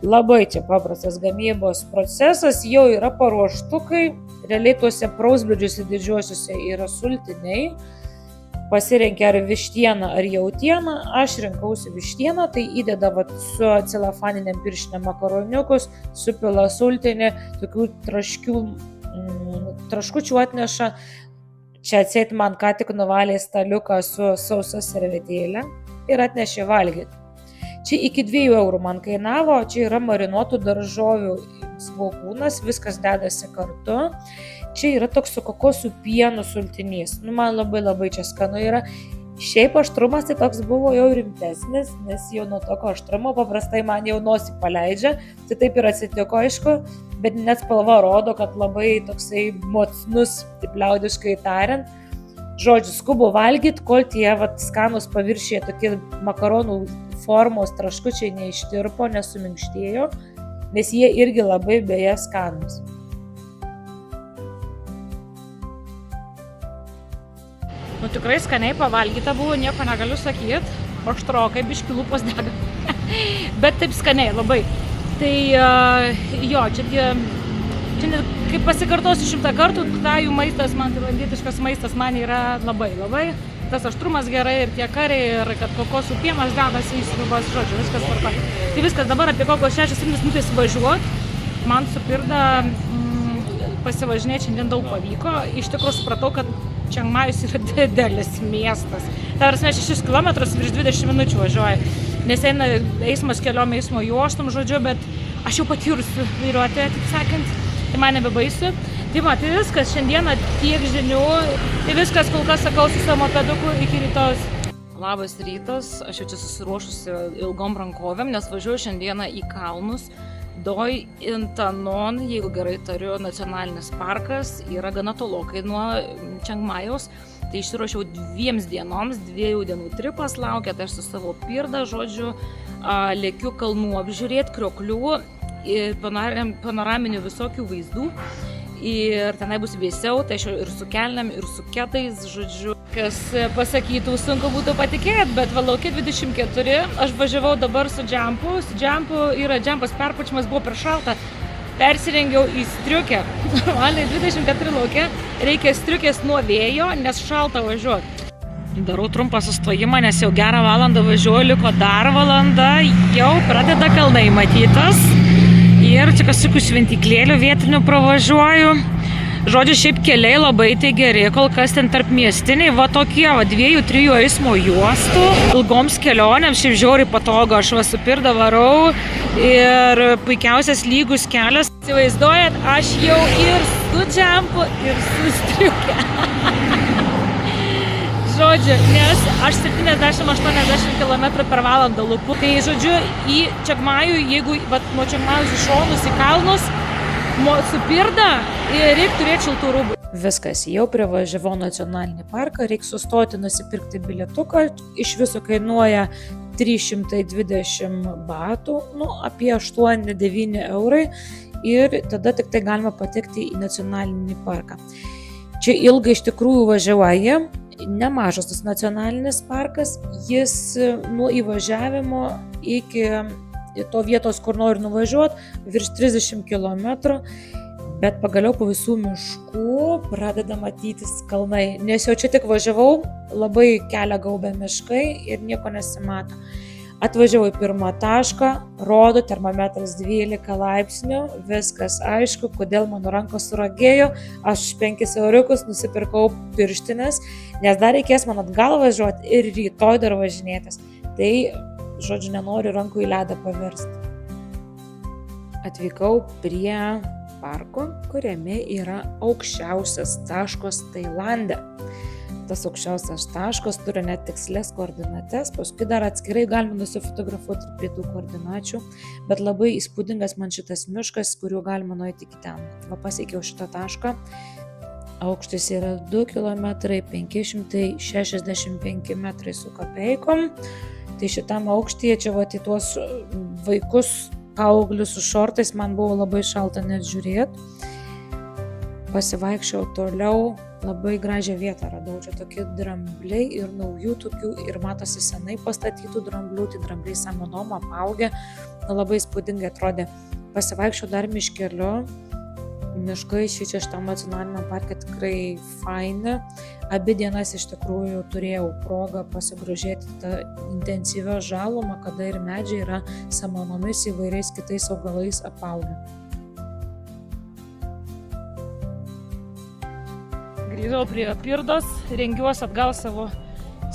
Labai čia paprastas gamybos procesas, jau yra paruoštukai, realiai tuose prausbliudžiuose didžiuosiuose yra sultiniai. Pasirenkia ar vištieną ar jautieną, aš rinkausi vištieną, tai įdeda su celofaniniam pirštiniam makaroniukus, supila sultinį, tokių traškučių atneša. Čia atseit man ką tik nuvalė staliuką su sausa servetėlė ir atnešė valgyti. Čia iki 2 eurų man kainavo, čia yra marinuotų daržovių svogūnas, viskas dedasi kartu. Čia yra toks su kokosų pienu sultinys. Man labai čia skanu yra. Šiaip aštrumas tai toks buvo jau rimtesnis, nes jau nuo tokio aštrumo paprastai man jau nosį paleidžia. Tai taip ir atsitiko, aišku, bet net spalva rodo, kad labai toksai mocnus, taip liaudiškai tariant. Žodžiu, skubu valgyti, kol tie skanus paviršyje tokie makaronų formos traškučiai neištirpo, nesuminkštėjo, nes jie irgi labai beje skanus. Tikrai skaniai pavalgyta buvo, nieko negaliu sakyti, aštrokai biški lūpos dega, bet taip skaniai labai. Tai jo, čia net kaip pasikartosiu 100 kartų, tajų maistas, man tailandietiškas maistas man yra labai. Tas aštrumas gerai ir tie kariai, ir kad kokosų pienas dedasi į sriubas, žodžiu, viskas tvarka. Tai viskas dabar apie kokios 6-7 minutės važiuot, man su Pirda pasivažinėti šiandien daug pavyko. Iš tikrųjų supratau, kad Čiangmajus yra didelis miestas. Tai prasme 6 km virš 20 minučių važiuoja, nes eina eismas keliom eismo juostom, žodžiu, bet aš jau patyrusiu vairuotoją, taip sakant, tai man nebebaisu. Tai tai viskas, šiandieną tiek žinių, tai viskas, kol kas sakau su savo mopeduku iki rytojus. Labas rytas, aš jau čia susiruošusi ilgom rankovėm, nes važiuoju šiandieną į kalnus. Doi Intanon, jeigu gerai tariu, nacionalinis parkas, yra gana tolokai nuo Čiangmajaus. Tai išsiruošiau 2 dienoms, 2 dienų tripas laukia, tai aš su savo Pirda, žodžiu, lėkiu kalnų apžiūrėti, krioklių, panoraminių visokių vaizdų. Ir tenai bus vėsiau, tai aš ir su kelniam, ir su ketais, žodžiu, kas pasakytų, sunku būtų patikėti, bet valaukė 24, aš važiavau dabar su džempu, džempas perpučimas buvo per šalta, persirengiau į striukę, normaliai 24 lauke, reikia striukės nuo vėjo, nes šalta važiuoti. Darau trumpą sustojimą, nes jau gerą valandą važiuoju, liko dar valanda, jau pradeda kalnai matytas. Ir čia kažkokių šventyklėlių vietinių pravažiuoju. Žodžiu, šiaip keliai labai tai geri, kol kas ten tarp miestiniai, va tokie, 2-3 eismo juostų, ilgoms kelionėms, šiaip žiauriai patogu, aš su Pirda varau ir puikiausias lygus kelias. Įsivaizduojat, aš jau ir su džempu, ir su striuke. Žodžiu, nes aš 70-80 km per valandą lupu. Tai žodžiu, į Čiangmajų, jeigu nuo Čiangmajus į šonus, į kalnus, su Pirda, reikia turėti šiltų rūbų. Viskas, jau privažiavau nacionalinį parką, reikia sustoti, nusipirkti bilietuką, iš viso kainuoja 320 batų, apie 8-9 eurai ir tada tik tai galima patekti į nacionalinį parką. Čia ilgai iš tikrųjų važiuoja. Nemažas tas nacionalinis parkas, jis nuo įvažiavimo iki to vietos, kur nori nuvažiuoti, virš 30 km, bet pagaliau po visų miškų pradeda matytis kalnai, nes jau čia tik važiavau, labai kelią gaubė miškai ir nieko nesimato. Atvažiavau į pirmą tašką, rodo termometras 12 laipsnių, viskas aišku, kodėl mano rankos suragėjo, aš 5 euriukus nusipirkau pirštinės, nes dar reikės man atgal važiuoti ir rytoj dar važinėtis. Tai, žodžiu, nenoriu rankų į ledą paversti. Atvykau prie parko, kuriame yra aukščiausias taškas Tailande. Tas aukščiausias taškas turi net tikslės koordinates, paskui dar atskirai galima nusifotografuoti prie tų koordinačių, bet labai įspūdingas man šitas miškas, kuriuo galima nueiti iki ten. Va, pasiekiau šitą tašką, aukštis yra 2 km 565 metrai su kapeikom, tai šitam aukštyje čia va, į tuos vaikus paauglius su šortais man buvo labai šalta net žiūrėti. pasivaikščiau toliau, labai gražią vietą radau. Čia tokie drambliai ir naujų tokių, ir matosi senai pastatytų dramblių, tai drambliai samanom apaugę, labai įspūdingai atrodė. Pasivaikščiau dar miškeliu, miškai šitam nacionaliniam parke tikrai faini. Abi dienas iš tikrųjų turėjau progą pasigrožėti tą intensyvią žalumą, kada ir medžiai yra samanomis įvairiais kitais augalais apaugę. Grįžau prie Pirdos, rengiuosi atgal savo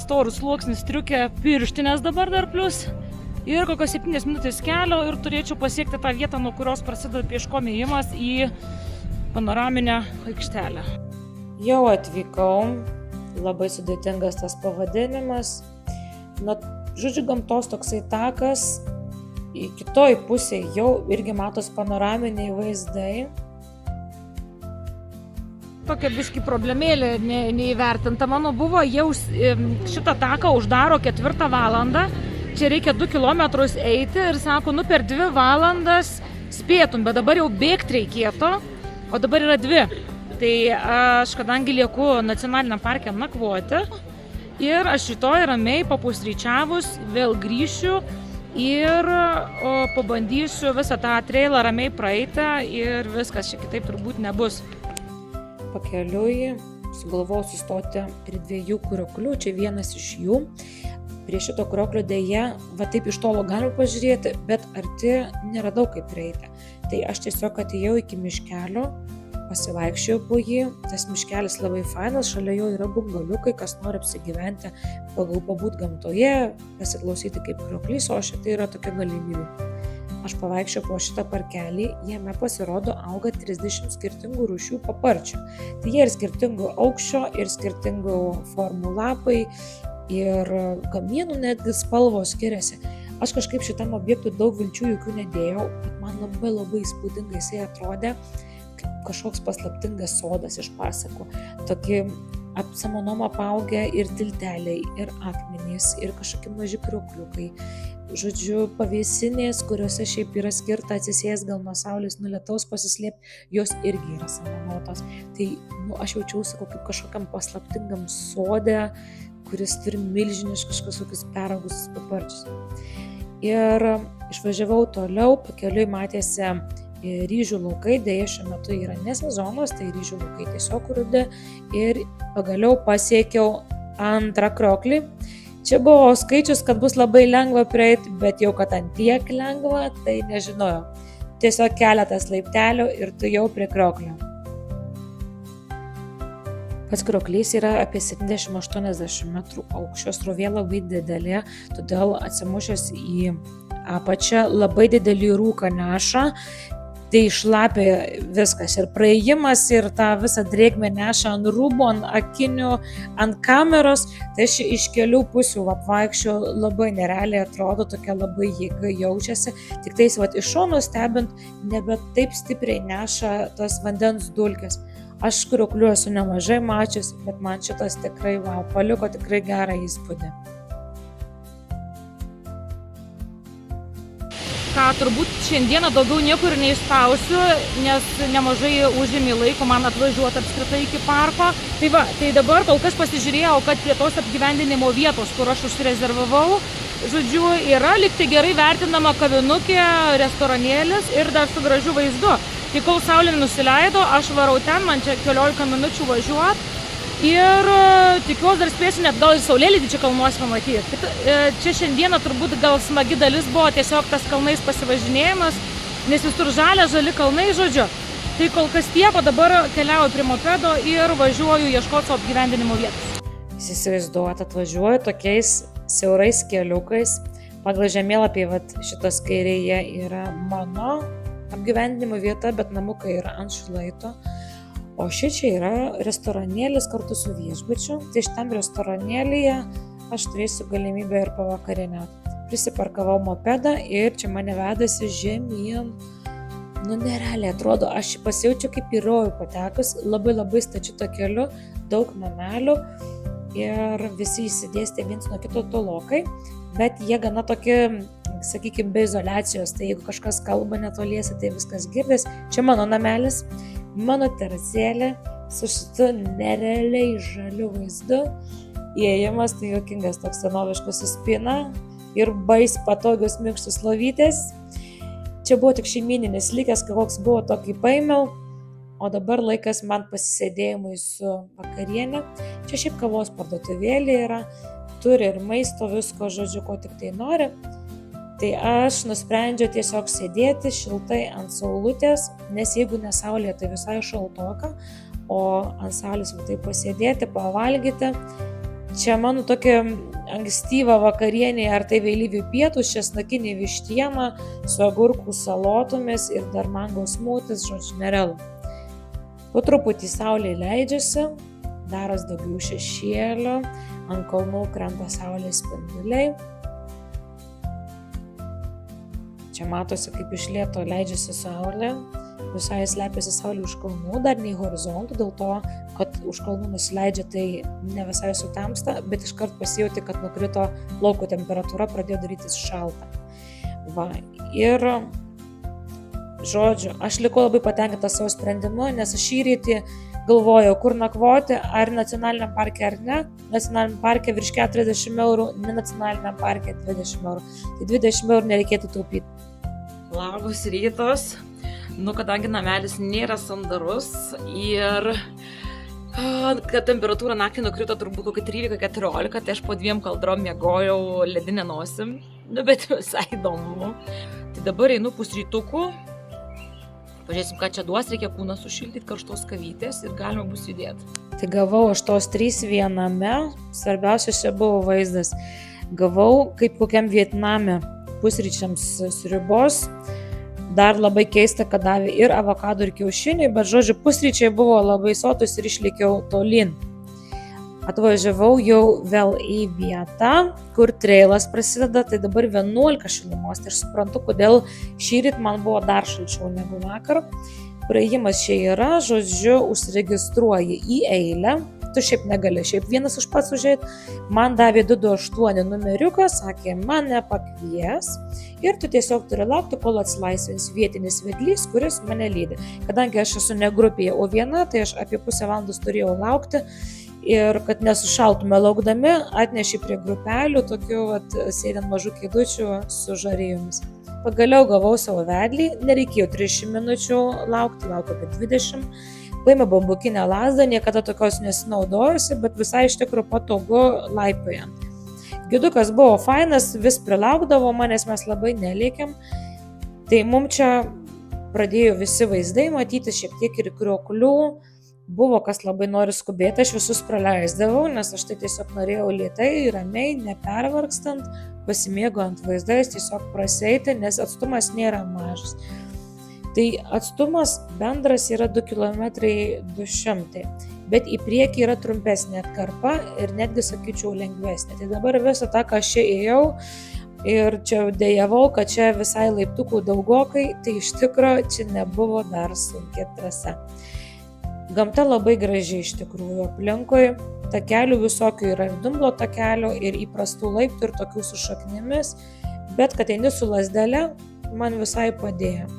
storų sluoksnį striukę, pirštinės dabar dar plus ir kokios 7 minutės kelio ir turėčiau pasiekti tą vietą, nuo kurios prasideda pieškom ėjimas į panoraminę aikštelę. Jau atvykau, labai sudėtingas tas pavadinimas. Žodžiu, gamtos toksai takas, į kitoj pusėje jau irgi matos panoraminiai vaizdai. Tokia biški problemėlė neįvertinta mano buvo, jau šitą taką uždaro 4 valandą, čia reikia 2 kilometrus eiti ir sako, per 2 valandas spėtum, bet dabar jau bėgti reikėtų, o dabar yra 2. Tai aš, kadangi lieku nacionaliniam parke nakvoti ir aš rytoj ramiai papusryčiavus vėl grįšiu ir pabandysiu visą tą trailą ramiai praeiti ir viskas, čia kitaip turbūt nebus. Pakeliui sugalvojau sustoti prie 2 krioklių, čia vienas iš jų. Prie šito krioklio dėja, va taip iš tolo galima pažiūrėti, bet arti neradau kaip prieiti. Tai aš tiesiog atėjau iki miškelio, pasivaikščiojau po jį, tas miškelis labai fainas, šalia jo yra bungaliukai, kas nori apsigyventi, pabūt gamtoje, pasiklausyti kaip krioklys, o šitai yra tokia galimybė. Aš pavaikščiau po šitą parkelį, jame pasirodo auga 30 skirtingų rūšių paparčių. Tai jie ir skirtingų aukščio, ir skirtingų formų lapai, ir kamienų netgi spalvos skiriasi. Aš kažkaip šitam objektui daug vilčių jokių nedėjau, bet man labai įspūdingai jisai atrodė kaip kažkoks paslaptingas sodas iš pasakų. Tokį samanom apaugę ir tilteliai, ir akmenys, ir kažkokie maži kriokliukai. Žodžiu, pavėsinės, kuriuose šiaip yra skirta atsisės gal nuo saulės, nuo lietaus pasislėpti, jos irgi yra samanotos. Tai aš jaučiausi kaip kažkokiam paslaptingam sode, kuris turi milžiniškus kažkokius peraugusius paparčius. Ir išvažiavau toliau, pakeliui matėsi ryžių laukai, dėja šiuo metu yra ne sezonas, tai ryžių laukai tiesiog rudi ir pagaliau pasiekiau 2 krioklį. Čia buvo skaičius, kad bus labai lengva prieiti, bet jau kad ant tiek lengva, tai nežinojau. Tiesiog keletas laiptelių ir tu jau prie krioklio. Pats krioklys yra apie 70-80 metrų aukščio, srovė labai didelė, todėl atsimušęs į apačią labai didelį rūką neša. Tai šlapia viskas ir praėjimas ir tą visą drėgmę neša ant rūbų, ant akinių, ant kameros. Tai aš iš kelių pusių apvaikščiau, labai nerealiai atrodo, tokia labai jėga jaučiasi. Tik tais iš šono stebint, nebe taip stipriai neša tas vandens dulkės. Aš krioklių esu nemažai mačius, bet man šitas tikrai paliko tikrai gerą įspūdį. Turbūt šiandieną daugiau niekur neišspausiu, nes nemažai užėmė laiko man atvažiuoti apskritai iki parko. Tai dabar kol kas pasižiūrėjau, kad prie tos apgyvendinimo vietos, kur aš užsirezervavau, žodžiu, yra likti gerai vertinama kavinukė, restoranėlis ir dar su gražiu vaizdu. Tai kol saulė nusileido, aš varau ten, man čia 15 minučių važiuoti. Ir tikiuosi dar spėsiu net gal ir saulėlydį čia kalnuose pamatyti. Čia šiandieną turbūt gal smagi dalis buvo tiesiog tas kalnais pasivažinėjimas, nes visur žali kalnai, žodžiu. Tai kol kas tiek, o dabar keliauju prie mopedo ir važiuoju ieškoti savo apgyvendinimo vietos. Įsivaizduoti, atvažiuoju tokiais siaurais keliukais. Pagal žemėlapį šitas kairėje yra mano apgyvendinimo vieta, bet namukai yra ant šlaito. O šičia yra restoranėlis kartu su viešbučiu, tai šitam restoranėlyje aš turėsiu galimybę ir pavakarieniauti. Prisiparkavau mopedą ir čia mane vedasi žemyn. Nerealiai atrodo, aš pasijaučiu kaip į rojų patekus, labai stačiu takeliu, daug namelių ir visi įsidėstė viens nuo kito tolokai, bet jie gana tokie, sakykime, be izoliacijos, tai jeigu kažkas kalba netoliese, tai viskas girdės. Čia mano namelis. mano terasėlė su šitu nerealiai žaliu vaizdu. Įėjimas tai juokingas, toks senoviškas su spina ir baisiai patogios minkštos lovytės. Čia buvo tik šeimyninis likęs, koks buvo tokį paėmiau, o dabar laikas man pasisėdėjimui su vakarienė. Čia šiaip kavos parduotuvėlė yra, turi ir maisto, visko, žodžiu, ko tik tai nori. Tai aš nusprendžiau tiesiog sėdėti šiltai ant saulutės, nes jeigu ne saulė, tai visai šaltoka, o ant saulės va taip pasėdėti, pavalgyti. Čia mano tokia ankstyva vakarienė ar tai vėlyvi pietus, česnakinė vištiena su agurkų salotomis ir dar mango smutis, žodžiu, nerealu. Po truputį saulė leidžiasi, daros daugiau šešėlio, ant kalnų krenta saulės spinduliai. Čia matosi, kaip iš lėto leidžiasi saulė, visai slepiasi saulė už kalnų, dar nei horizontų, dėl to, kad už kalnų nusileidžia, tai ne visai sutamsta, bet iškart pasijauti, kad nukrito lauko temperatūra, pradėjo darytis šalta. Va, ir žodžiu, aš likau labai patenkinta savo sprendimu, nes aš šį rytį galvojau, kur nakvoti, ar nacionaliniam parke ar ne. Nacionaliniam parke virš 40 eurų, ne nacionaliniam parke 20 eurų. Tai 20 eurų nereikėtų taupyti. Labas rytas. Kadangi namelis nėra sandarus ir kad temperatūra naktį nukrito turbūt kokį 13-14, tai aš po 2 kaldrom miegojau ledinę nosim, bet visai įdomu. Tai dabar einu pusrytukų, pažiūrėsim, ką čia duos, reikia kūną sušildyti, karštos kavytės ir galima bus judėti. Tai gavau aš tos 3 viename, svarbiausias čia buvo vaizdas. Gavau kaip kokiam Vietname pusryčiams sriubos. Dar labai keista, kad davė ir avokado, ir kiaušiniai, bet žodžiu, pusryčiai buvo labai sotus ir išlikiau tolyn. Atvažiavau jau vėl į vietą, kur trailas prasideda, tai dabar 11 šilumos. Tai aš suprantu, kodėl šįryt man buvo dar šalčiau negu vakar. Praėjimas čia yra, žodžiu, užsiregistruoji į eilę. Tu šiaip negali, šiaip vienas už pats užėjti. Man davė 228 numeriuką, sakė, mane pakvies ir tu tiesiog turi laukti, kol atsilaisvins vietinis vedlys, kuris mane lydi. Kadangi aš esu ne grupėje, o viena, tai aš apie pusę valandos turėjau laukti ir kad nesušaltume laukdami, atnešė prie grupelių, tokių sėdint mažų kėdučių su žarėjomis. Pagaliau gavau savo vedlį, nereikėjo 30 minučių laukti, laukiau apie 20. Paėmė bambukinę lazdą, niekada tokios nesinaudojusi, bet visai iš tikrųjų patogu laipiojant. Gidukas buvo fainas, vis prilaukdavo manęs, mes labai nelėkėm. Tai mums čia pradėjo visi vaizdai matyti, šiek tiek ir krioklių. Buvo kas labai nori skubėti, aš visus praleisdavau, nes aš tai tiesiog norėjau lėtai, ramiai, nepervargstant, pasimėgant vaizdais, tiesiog praseiti, nes atstumas nėra mažas. Tai atstumas bendras yra 2 km 200, bet į priekį yra trumpesnė atkarpa ir netgi, sakyčiau, lengvesnė. Tai dabar visą tą, ką aš čia ėjau ir čia dėjavau, kad čia visai laiptukų daugokai, tai iš tikrųjų čia nebuvo dar sunkia trasa. Gamta labai graži iš tikrųjų aplinkui, takelių visokių yra ir dumblo takelių, ir įprastų laiptų, ir tokių su šaknimis, bet kad eini su lazdele, man visai padėjo.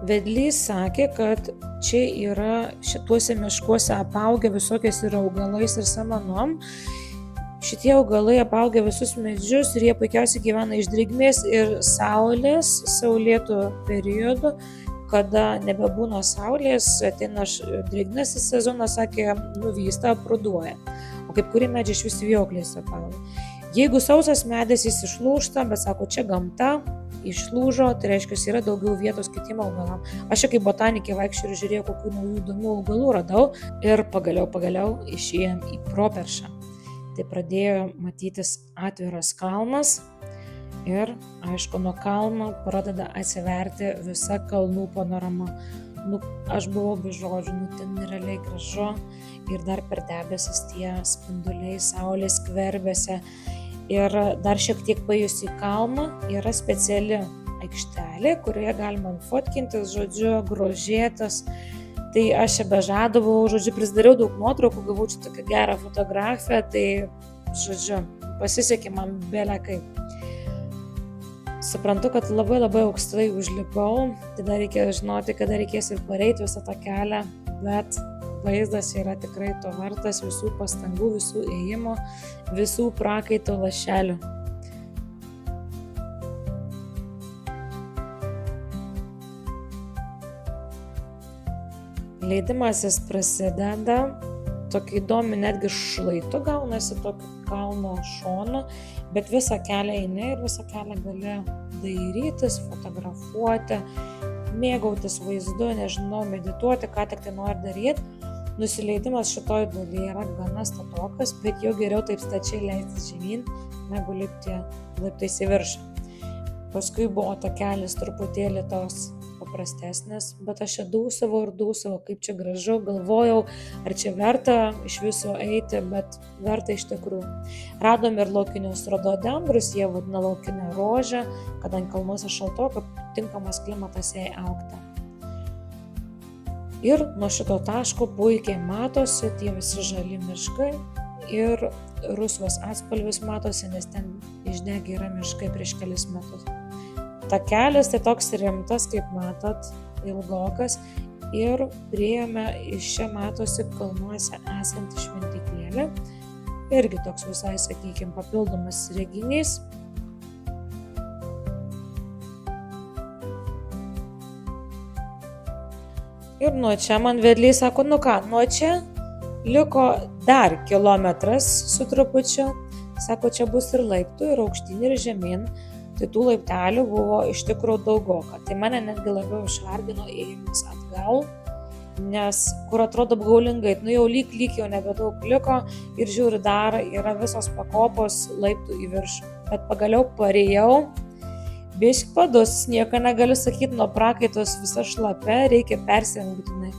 Vedlys sakė, kad čia yra šituose miškuose apaugę visokiais ir augalais ir samanom. Šitie augalai apaugia visus medžius ir jie puikiausiai gyvena iš drėgmės ir saulės, saulėtų periodų, kada nebebūna saulės, ateina drėgnasis sezonas, sakė, nuvysta, pruduoja. O kaip kurie medžiai iš vis vijoklės apaugia. Jeigu sausas medis jis išlūžta, bet sako, čia gamta, išlūžo, tai reiškia, yra daugiau vietos kitiem augalam. Aš čia kaip botanikė vaikščiau ir žiūrėjau, kokių naujų įdomių augalų radau ir pagaliau išėjom į properšą. Tai pradėjo matytis atviras kalnas ir, aišku, nuo kalno pradeda atsiverti visa kalnų panorama. Aš buvau be žodžių, ten realiai gražu ir dar per debesis tie spinduliai saulės skverbėse. Ir dar šiek tiek paėjus į kalną yra speciali aikštelė, kurioje galima fotkintis, žodžiu, grožėtis. Tai aš čia bežadavau, žodžiu, prisidariau daug nuotraukų, gavau čia tokią gerą fotografiją, tai, žodžiu, pasisekė man bele kaip. Suprantu, kad labai aukštai užlipau, tai dar reikės žinoti, kada reikės ir pareiti visą tą kelią, bet vaizdas yra tikrai to vertas, visų pastangų, visų ėjimo, visų prakaito lašelių. Leidimasis prasideda, tokį įdomi netgi šlaitu gaunasi, tokį kalno šonu, bet visą kelią eini ir visą kelią gali dairytis, fotografuoti, mėgautis vaizdu, nežinau, medituoti, ką tik tai nori daryti. Nusileidimas šitoj dalyje yra gana statokas, bet jau geriau taip stačiai leistis žemyn, negu lipti laiptais į viršų. Paskui buvo takelis truputėlį tos paprastesnis, bet aš čia dūsavau, kaip čia gražu, galvojau, ar čia verta iš viso eiti, bet verta iš tikrųjų. Radom ir laukinius rododendrus, jie vadina laukinę rožę, kadangi kalnuose šaltoka, tinkamas klimatas jai augti. Ir nuo šito taško puikiai matosi tie visi žali miškai ir rusvas atspalvis matosi, nes ten išdegę yra miškai prieš kelis metus. Takelis tai toks rimtas, kaip matot, ilgokas ir priėjome iš čia matosi kalnuose esantį šventyklėlį. Irgi toks visai, sakykime, papildomas reginys. Ir nuo čia man vedlys sako, nuo čia liko dar kilometras su trupučiu. Sako, čia bus ir laiptų, ir aukštyn, ir žemyn. Tai tų laiptelių buvo iš tikrųjų daugoka. Tai mane netgi labiau išvargino ėjimas atgal, nes kur atrodo apgaulingai, jau lyg jau nebedaug liko ir žiūri dar yra visos pakopos laiptų į viršų. Bet pagaliau parėjau, biškį padus, nieko negaliu sakyti, nuo prakaitos visa šlapia, reikia persirengti.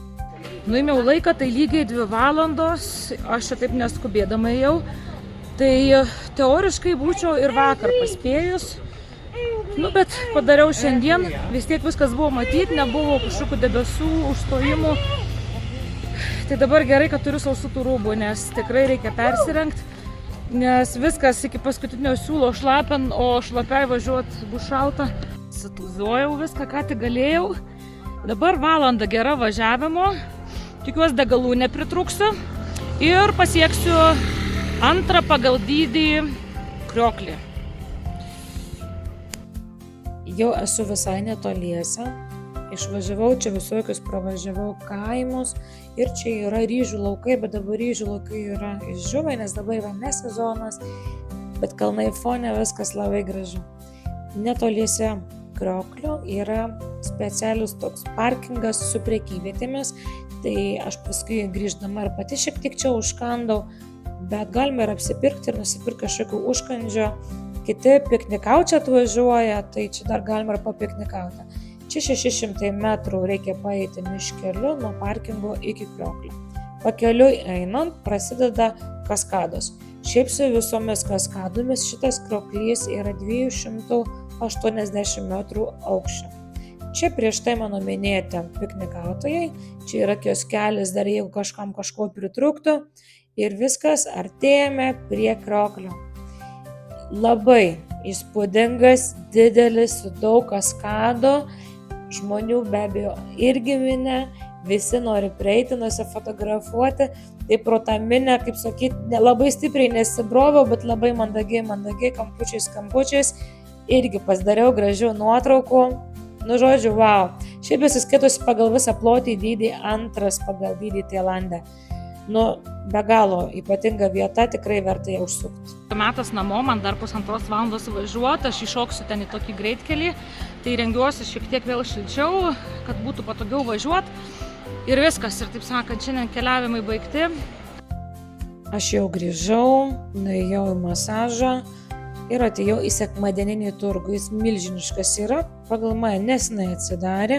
Nuėmiau laiką, tai lygiai 2 valandos, aš čia taip neskubėdama ėjau, tai teoriškai būčiau ir vakar paspėjus. Bet padariau šiandien, vis tiek viskas buvo matyti, nebuvo kažkokių debesų, užstojimų. Tai dabar gerai, kad turiu sausutų rūbų, nes tikrai reikia persirengti, nes viskas iki paskutinio siūlo šlapiant, o šlapiai važiuoti bus šalta. Situzuojau viską, ką tik galėjau. Dabar valanda gera važiavimo, tikiuosi degalų nepritrūksiu ir pasieksiu antrą pagal dydį krioklį. Jau esu visai netoliese, išvažiavau čia visokius, pravažiavau kaimus ir čia yra ryžių laukai, bet dabar ryžių laukai yra išdžiūvę, nes dabar yra nesezonas, bet kalnai fone viskas labai gražu. Netoliese krioklio yra specialus toks parkingas su prekyvietėmis, tai aš paskui grįždama ir pati šiek tiek čia užkandau, bet galime ir apsipirkti ir nusipirkti kažkokių užkandžio. Kiti piknikauti atvažiuoja, tai čia dar galima ir papiknikauti. Čia 600 metrų reikia paeiti miškeliu nuo parkingo iki krioklio. Pakeliui einant prasideda kaskados. Šiaip su visomis kaskadomis šitas krioklys yra 280 metrų aukščio. Čia prieš tai mano minėti piknikautojai, čia yra kioskelis dar jeigu kažkam kažko pritrūktų ir viskas, artėjame prie krioklio. Labai įspūdingas, didelis, su daug kaskadų, žmonių be abejo irgi minė, visi nori prieiti, nusifotografuoti, tai pro tą minę, kaip sakyti, labai stipriai nesibroviau, bet labai mandagiai, kampučiais, irgi pasidariau gražių nuotraukų, žodžiu, wow. Šiaip įsiskaitusi pagal visą plotį dydį, antras pagal dydį Tailande. Be galo ypatinga vieta, tikrai verta ją užsukti. Metas namo, man dar 1,5 valandos važiuoti, aš iššoksiu ten į tokį greitkelį, tai rengiuosi šiek tiek vėl šilčiau, kad būtų patogiau važiuoti ir viskas, ir taip sakant, šiandien keliavimai baigti. Aš jau grįžau, nuėjau į masažą ir atėjau į sekmadieninį turgų, jis milžiniškas yra, pagal mane nesenai atsidarė,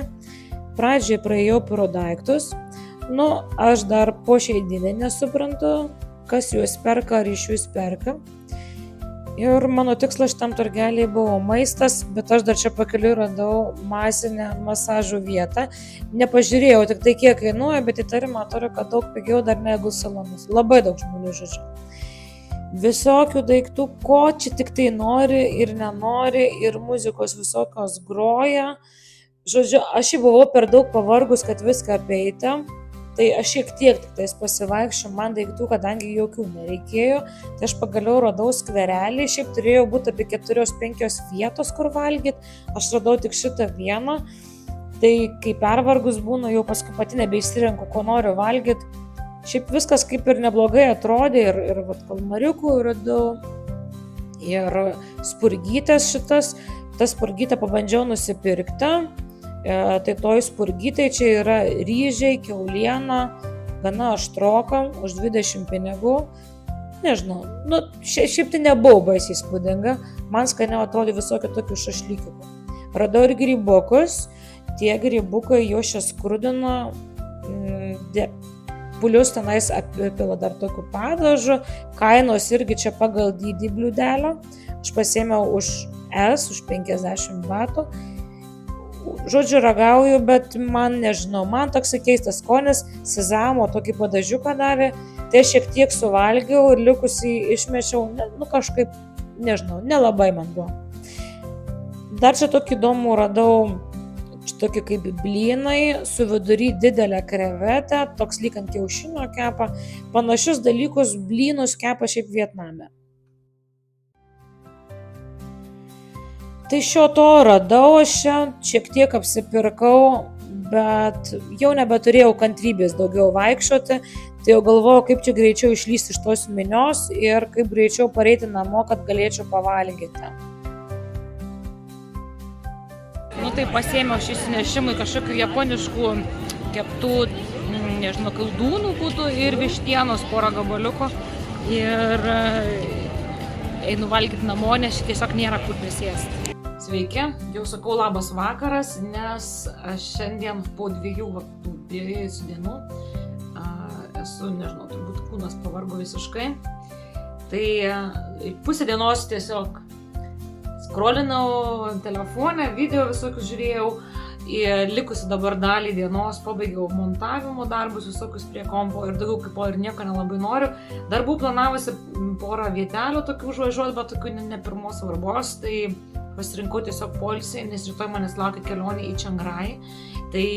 pradžiai praėjau pro daiktus. Aš dar po šiai dienai nesuprantu, kas juos perka ar iš jų perka. Ir mano tikslas šitam turgeliai buvo maistas, bet aš dar čia pakeliui radau masinę masažų vietą. Nepažiūrėjau tik tai kiek kainuoja, bet įtarimą turiu, kad daug pigiau dar negu salonus. Labai daug žmonių žodžiu. visokių daiktų, ko čia tik tai nori ir nenori, ir muzikos visokios groja. Žodžiu, aš jau buvau per daug pavargus, kad viską apeiti, tai aš šiek tiek tik tais pasivaikščiau, man daiktų, kadangi jokių nereikėjo, tai aš pagaliau radau skverelį, šiaip turėjo būti apie 4-5 vietos, kur valgyti, aš radau tik šitą vieną, tai kai pervargus būnu, jau paskui pati nebeišsirenku, ko noriu valgyti. Šiaip viskas kaip ir neblogai atrodė ir kalmariukų radau, ir spurgytės šitas, tas spurgytę pabandžiau nusipirkti, tai toj spurgytai čia yra ryžiai, kiauliena, gana aštroka, už 20 pinigų, nežinau, šiaip tai nebuvo baisiai įspūdinga, man skaniau atrodė visokių tokių šašlykų. Radau ir grybukus, tie grybukai jau čia skrudino, Pulius tenais apipila dar tokių padažų, kainos irgi čia pagal dydį bliūdelio. Aš pasiėmiau už 50 batų. Žodžiu, ragauju, bet man nežinau, man toks keistas skonis, sezamo tokį padažiuką davė, tai aš šiek tiek suvalgiau ir likusį išmečiau, kažkaip, nežinau, nelabai man buvo. Dar čia tokį įdomų radau, tokį kaip blynai, su vidury didelę krevetę, toks lyg ant kiaušinio kepa, panašius dalykus blynus kepa šiaip Vietname. Tai šio to radau aš čia, šiek tiek apsipirkau, bet jau nebeturėjau kantrybės daugiau vaikščioti, tai jau galvojau, kaip čia greičiau išlysti iš tos minios ir kaip greičiau pareiti namo, kad galėčiau pavalgyti. Tai pasiėmiau šį sinešimui kažkokių japoniškų keptų, nežinau, kaldūnų būtų ir vištienos porą gabaliuko ir einu valgyti namo, nes tiesiog nėra kur prisėsti. Sveiki, jau sakau labas vakaras, nes aš šiandien po 2 dienų esu, nežinau, turbūt kūnas pavargo visiškai. Tai pusę dienos tiesiog skrolinau telefone, video visokius žiūrėjau ir likusi dabar dalį dienos pabaigiau montavimo darbus visokius prie kompo ir daugiau kaip ir nieko nelabai noriu. Dar buvau planavusi porą vietelių tokių užvažiuoti, bet tokių ne pirmos svarbos, tai pasirinkau tiesiog poilsį, nes rytoj manęs laukia kelionė į Čiangrai. Tai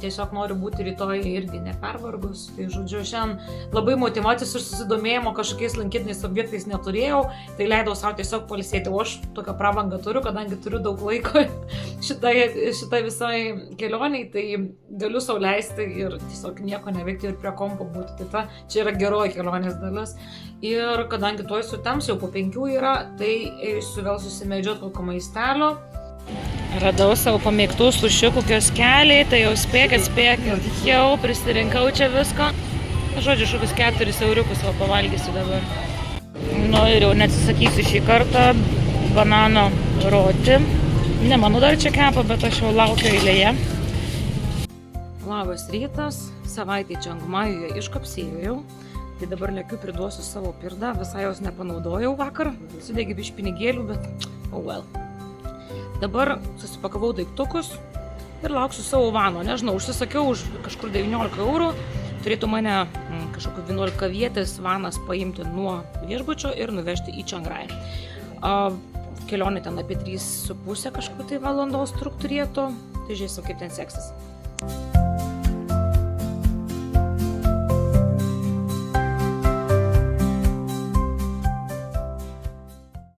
tiesiog noriu būti rytoj irgi nepervargus. Tai žodžiu, šiandien labai motyvacijos ir susidomėjimo kažkokiais lankytiniais objektais neturėjau, tai leidau savo tiesiog pailsėti. O aš tokią prabangą turiu, kadangi turiu daug laiko šitai visai kelioniai, tai galiu sau leisti ir tiesiog nieko neveikti ir prie kompo būti. Tai čia yra geroji kelionės dalis. Ir kadangi tuoj sutems, jau po 5 yra, tai eisiu vėl susimedžioti kokio maistelio. Radau savo pamėgtų sušiukų kioskeliai, tai jau spėkit, jau prisirinkau čia visko. Žodžiu, šokius 4 euriukus pavalgysiu dabar. Ir jau neatsisakysiu šį kartą banano roti. Ne, manau dar čia kepa, bet aš jau laukiu eilėje. Labas rytas, savaitė Čiangmajuje iškapsėjau. Tai dabar lekiu priduosiu savo pirdą, visai jos nepanaudojau vakar. Sudegi biškį pinigėlių, bet oh well. Dabar susipakavau daiktukus ir lauksiu savo vano. Nežinau, užsisakiau už kažkur 19 eurų. Turėtų mane kažkokiu 11 vietės vanas paimti nuo viešbučio ir nuvežti į Čiangrai. Kelionė ten apie 3,5 kažkur tai valandos truk turėtų. Tai žiūrėsim, kaip ten seksis.